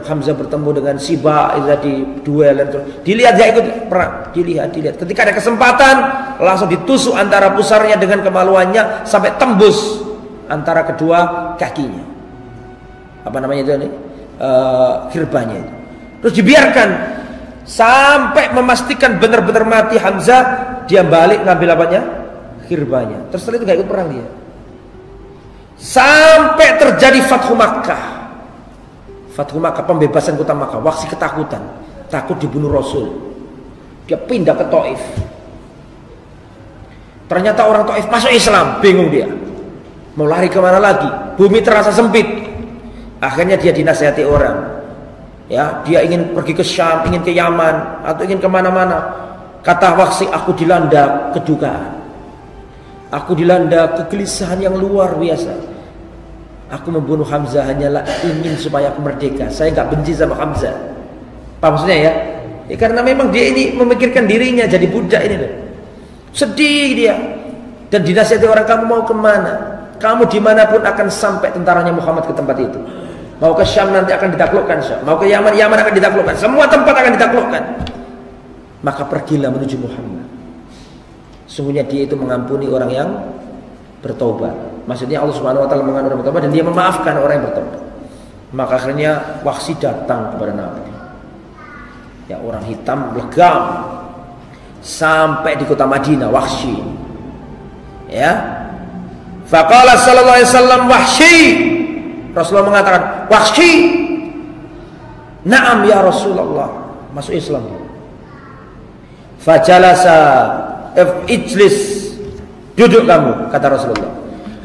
Hamzah bertemu dengan Siba, di duel, dilihat dia ikut perang, dilihat. Ketika ada kesempatan, langsung ditusuk antara pusarnya dengan kemaluannya sampai tembus antara kedua kakinya. Apa namanya itu nih? Khirbahnya itu. Terus dibiarkan sampai memastikan benar-benar mati Hamzah, dia balik ngambil apanya? Khirbahnya. Terus setelah itu gak ikut perang dia. Sampai terjadi Fathu Makkah. Fathu Makkah, pembebasan kota Makkah. Wahsy ketakutan, takut dibunuh Rasul. Dia pindah ke Taif. Ternyata orang Taif masuk Islam, bingung dia. Mau lari kemana lagi? Bumi terasa sempit. Akhirnya dia dinasihati orang. Ya, dia ingin pergi ke Syam, ingin ke Yaman, atau ingin kemana-mana. Kata Wahsy, aku dilanda kedukaan, aku dilanda kegelisahan yang luar biasa. Aku membunuh Hamzah hanyalah ingin supaya aku merdeka. Saya nggak benci sama Hamzah. Apa maksudnya ya? Ya karena memang dia ini memikirkan dirinya jadi budak ini loh. Sedih dia. Dan dinasihati orang, kamu mau kemana? Kamu dimanapun akan sampai tentaranya Muhammad ke tempat itu. Mau ke Syam nanti akan ditaklukkan Syam. Mau ke Yaman, Yaman akan ditaklukkan. Semua tempat akan ditaklukkan. Maka pergilah menuju Muhammad. Sungguhnya dia itu mengampuni orang yang bertobat. Maksudnya Allah Subhanahu wa taala mengampuni orang bertobat dan dia memaafkan orang yang bertobat. Maka akhirnya Wahsy datang kepada Nabi. Ya, orang hitam legam sampai di kota Madinah. Wahsy. Ya. Faqala sallallahu alaihi wasallam, Wahsy. Rasulullah mengatakan, Wahsy. Naam ya Rasulullah. Masuk Islam. Fajalasa ijlis, duduk kamu, kata Rasulullah.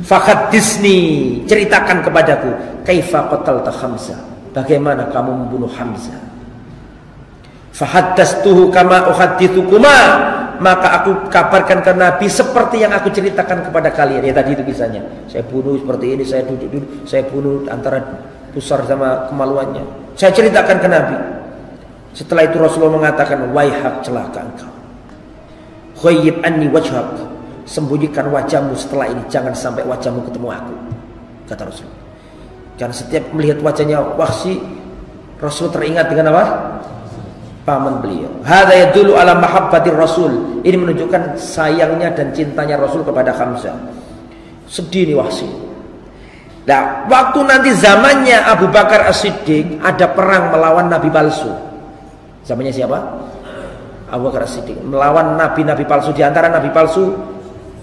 Fahaddisni, ceritakan kepadaku, kaifa qatalta Hamzah, bagaimana kamu membunuh Hamzah. Fahaddastuhu kama uhadditsukuma, maka aku kabarkan ke Nabi seperti yang aku ceritakan kepada kalian. Ya tadi itu kisahnya, saya bunuh seperti ini, saya duduk, saya bunuh antara pusar sama kemaluannya. Saya ceritakan ke Nabi. Setelah itu Rasulullah mengatakan, waihak, celaka engkau. Khayyib anni wajhak, sembunyikan wajahmu setelah ini, jangan sampai wajahmu ketemu aku, kata Rasulullah. Karena setiap melihat wajahnya Wahsy, Rasul teringat dengan apa? Paman beliau. Hadza yadullu ala mahabbatir Rasul. Ini menunjukkan sayangnya dan cintanya Rasul kepada Hamzah. Sedih nih Wahsy. Nah, waktu nanti zamannya Abu Bakar As-Siddiq ada perang melawan nabi palsu. Zamannya siapa? Abu Bakar As-Siddiq melawan nabi-nabi palsu. Di antara nabi palsu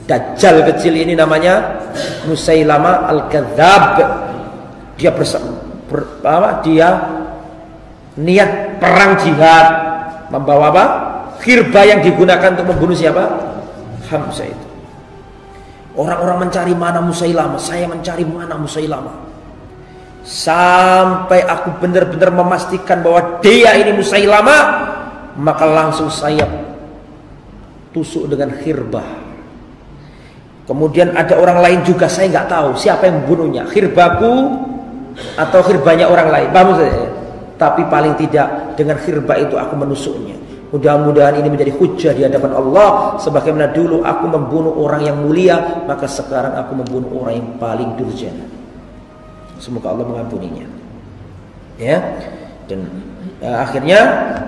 Dajjal kecil ini namanya Musailama Al-Kadzab. Dia dia niat perang jihad, membawa apa? Khirba yang digunakan untuk membunuh siapa? Hamzah itu. Orang-orang mencari mana Musailama, saya mencari mana Musailama. Sampai aku benar-benar memastikan bahwa dia ini Musailama, maka langsung saya tusuk dengan khirba. Kemudian ada orang lain juga, saya nggak tahu siapa yang membunuhnya, khirbaku atau khirbanya orang lain, paham saya? Tapi paling tidak dengan khirba itu aku menusuknya. Mudah-mudahan ini menjadi hujjah di hadapan Allah. Sebagaimana dulu aku membunuh orang yang mulia, maka sekarang aku membunuh orang yang paling durjana. Semoga Allah mengampuninya. Ya. Dan akhirnya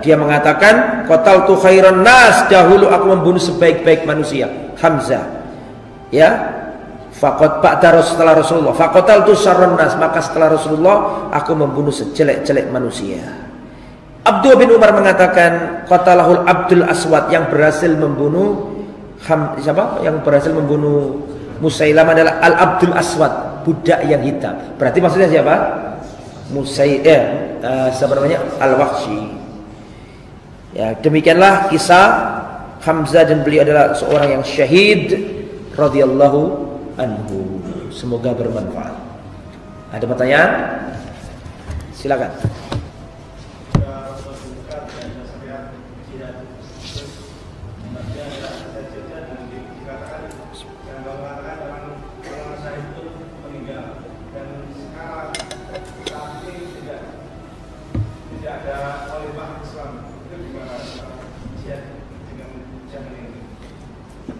dia mengatakan, qataltu khairan nas, dahulu aku membunuh sebaik-baik manusia, Hamzah. Ya, faqat ba'da setelah Rasulullah, faqataltu syarran nas, maka setelah Rasulullah aku membunuh sejelek-jelek manusia. Abdullah bin Umar mengatakan, qatalahul Abdul Aswad, yang berhasil membunuh siapa? Yang berhasil membunuh Musailamah adalah Al Abdul Aswad, budak yang hitam. Berarti maksudnya siapa? Siapa namanya? Al-Wahsy. Ya, demikianlah kisah Hamzah, dan beliau adalah seorang yang syahid radhiyallahu anhu. Semoga bermanfaat. Ada pertanyaan? Silakan.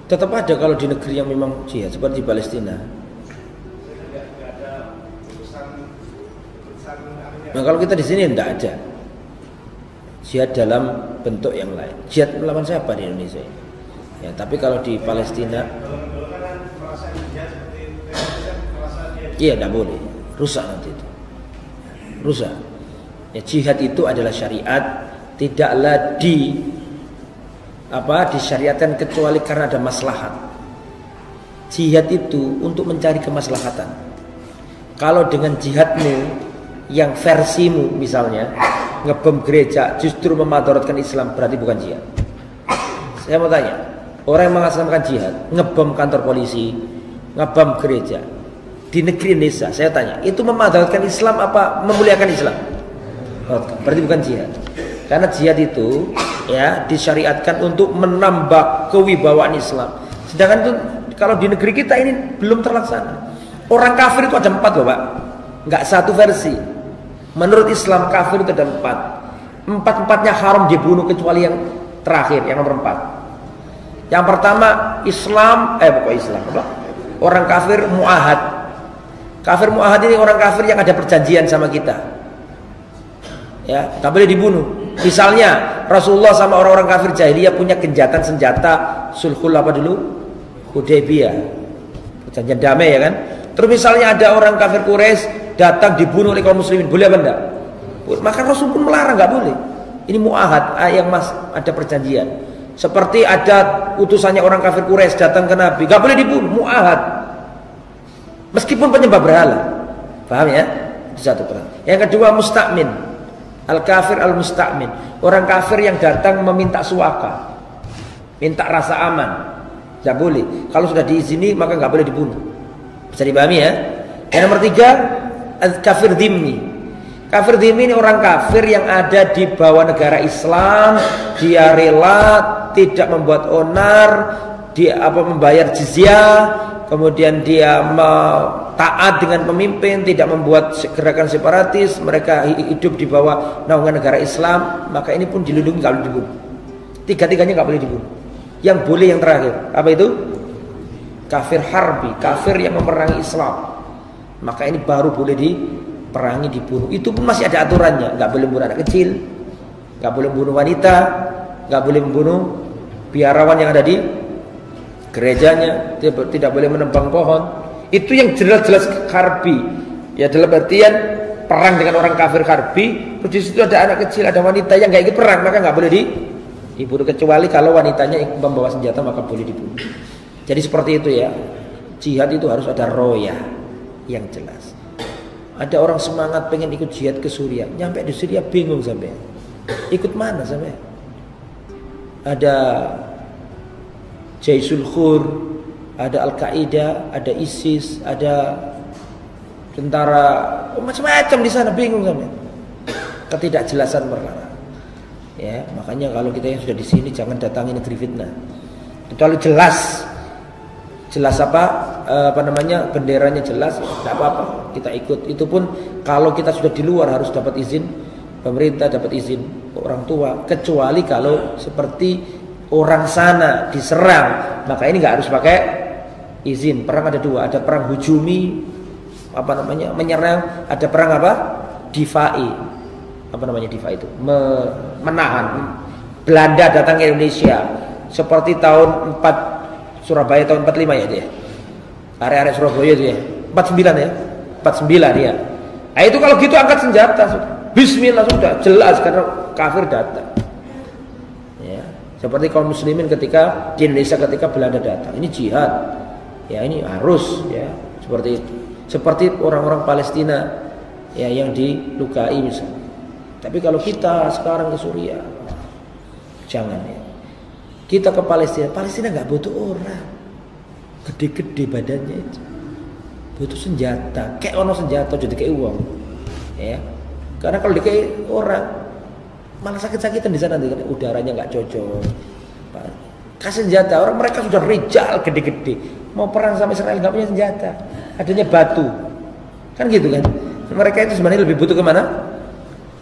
Tetap ada kalau di negeri yang memang jihad, seperti di Palestina. Nah, kalau kita di sini tidak ada jihad dalam bentuk yang lain. Jihad melawan siapa di Indonesia? Ya, tapi kalau di Palestina, iya tidak boleh, rusak nanti itu, rusak. Ya, jihad itu adalah syariat, tidaklah disyariatkan kecuali karena ada maslahat. Jihad itu untuk mencari kemaslahatan. Kalau dengan jihadmu yang versimu misalnya ngebom gereja justru memadaratkan Islam, berarti bukan jihad. Saya mau tanya, orang yang mengatasnamakan jihad, ngebom kantor polisi, ngebom gereja di negeri Indonesia, saya tanya, itu memadaratkan Islam apa memuliakan Islam? Berarti bukan jihad. Karena jihad itu ya disyariatkan untuk menambah kewibawaan Islam. Sedangkan itu kalau di negeri kita ini belum terlaksana. Orang kafir itu ada 4 loh Pak, nggak satu versi. Menurut Islam kafir itu ada 4. 4-4-nya haram dibunuh kecuali yang terakhir, yang nomor 4. Yang pertama Islam, orang kafir mu'ahad. Kafir mu'ahad ini orang kafir yang ada perjanjian sama kita. Ya, tak boleh dibunuh. Misalnya Rasulullah sama orang-orang kafir jahiliyah punya genjatan senjata, sulhul apa dulu? Hudaybiyah, perjanjian damai ya kan. Terus misalnya ada orang kafir Quraisy datang dibunuh oleh kaum muslimin, boleh apa enggak? Maka Rasul pun melarang, enggak boleh. Ini mu'ahad, yang ada perjanjian. Seperti ada utusannya orang kafir Quraisy datang ke Nabi, enggak boleh dibunuh, mu'ahad. Meskipun penyembah berhala. Paham ya? Itu satu perang. Yang kedua musta'min. Al-kafir al-musta'min, orang kafir yang datang meminta suaka, minta rasa aman, tidak boleh. Kalau sudah diizini maka nggak boleh dibunuh. Bisa dipahami ya? Yang nomor 3, kafir dhimmi. Kafir dhimmi ini orang kafir yang ada di bawah negara Islam, dia rela tidak membuat onar, dia membayar jizyah, kemudian dia taat dengan pemimpin, tidak membuat gerakan separatis, mereka hidup di bawah naungan negara Islam, maka ini pun dilindungi kalau dibunuh. 3-tiganya nggak boleh dibunuh. Yang boleh yang terakhir, apa itu? Kafir harbi, kafir yang memerangi Islam. Maka ini baru boleh diperangi, dibunuh. Itu pun masih ada aturannya. Nggak boleh membunuh anak kecil, nggak boleh membunuh wanita, nggak boleh membunuh biarawan yang ada di gerejanya, tidak boleh menebang pohon. Itu yang jelas-jelas harbi. Ya dalam artian perang dengan orang kafir harbi. Terus di situ ada anak kecil, ada wanita yang nggak ikut perang, maka nggak boleh dibunuh, kecuali kalau wanitanya membawa senjata maka boleh dibunuh. Jadi seperti itu ya. Jihad itu harus ada roya yang jelas. Ada orang semangat pengen ikut jihad ke Suriah, nyampe di Suriah bingung sampai. Ikut mana sampai? Ada Jaisul Khur, ada Al-Qaeda, ada ISIS, ada tentara, macam-macam di sana, bingung sampai. Ketidakjelasan perkara. Ya, makanya kalau kita yang sudah di sini jangan datangi negeri fitnah. Kecuali jelas apa namanya, benderanya jelas, tidak apa-apa kita ikut. Itu pun kalau kita sudah di luar harus dapat izin pemerintah, dapat izin orang tua. Kecuali kalau seperti orang sana diserang, maka ini nggak harus pakai izin. Perang ada dua, ada perang hujumi, apa namanya, menyerang, ada perang apa, difai, apa namanya difai itu, menahan. Belanda datang ke Indonesia seperti tahun 4 Surabaya tahun 45 ya dia. Area-area Surabaya itu ya. 49 ya. 49 ya. Nah itu kalau gitu angkat senjata sudah. Bismillah sudah jelas karena kafir datang. Ya, seperti kaum muslimin ketika di Indonesia ketika Belanda datang. Ini jihad. Ya ini harus ya, seperti itu. Seperti orang-orang Palestina ya yang dilukai misalnya. Tapi kalau kita sekarang ke Suriah, jangan ya. Kita ke Palestina, Palestina nggak butuh orang, gede-gede badannya itu, butuh senjata, kayak ono senjata jadi kayak uang, ya. Karena kalau kayak orang malah sakit-sakitan di sana, udaranya nggak cocok. Kasih senjata, orang mereka sudah rijal gede-gede, mau perang sama Israel nggak punya senjata, adanya batu, kan gitu kan? Mereka itu sebenarnya lebih butuh kemana?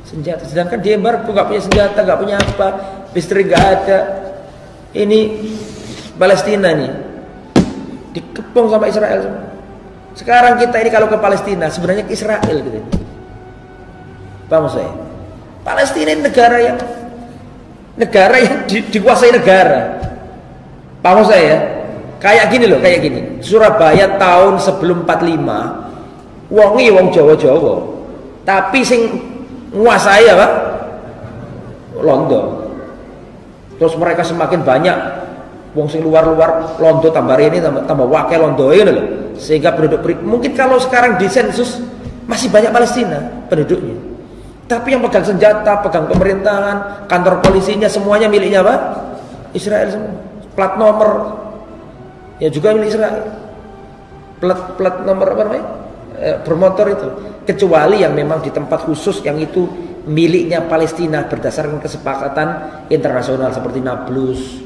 Senjata. Sedangkan di embargo nggak punya senjata, nggak punya apa, listrik nggak ada. Ini Palestina nih dikepung sama Israel. Sekarang kita ini kalau ke Palestina sebenarnya ke Israel gitu. Paham saya? Palestina ini negara yang dikuasai negara. Paham saya? Kayak gini loh, kayak gini. Surabaya tahun sebelum 45 wong Jawa-Jawa. Tapi sing nguasai apa? Londo. Terus mereka semakin banyak, wong sing luar-luar londo tambah ini tambah wakil londo ini loh. Sehingga penduduk mungkin kalau sekarang di sensus masih banyak Palestina penduduknya. Tapi yang pegang senjata, pegang pemerintahan, kantor polisinya semuanya miliknya apa? Israel semua. Plat nomor ya juga milik Israel. Plat nomor apa namanya? Bermotor itu. Kecuali yang memang di tempat khusus yang itu miliknya Palestina berdasarkan kesepakatan internasional seperti Nablus,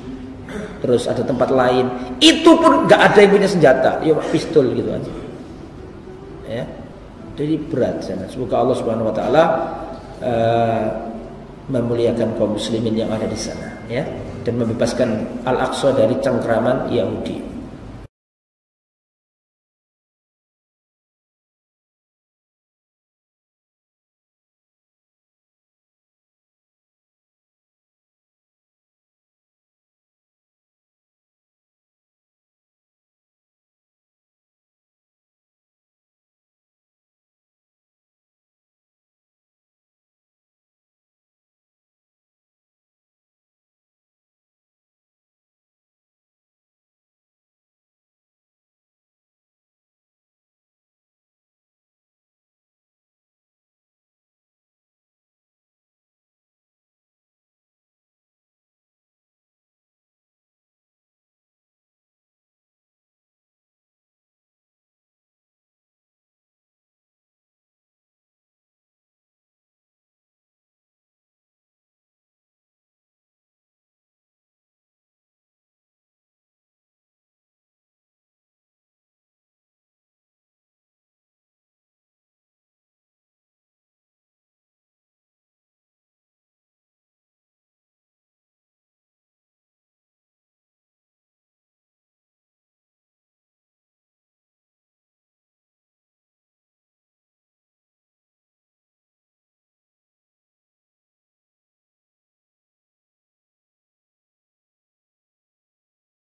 terus ada tempat lain, itu pun nggak ada yang punya senjata, ya pistol gitu aja. Ya, jadi berat sana. Semoga Allah Subhanahu Wa Taala memuliakan kaum muslimin yang ada di sana, ya, dan membebaskan Al-Aqsa dari cengkraman Yahudi.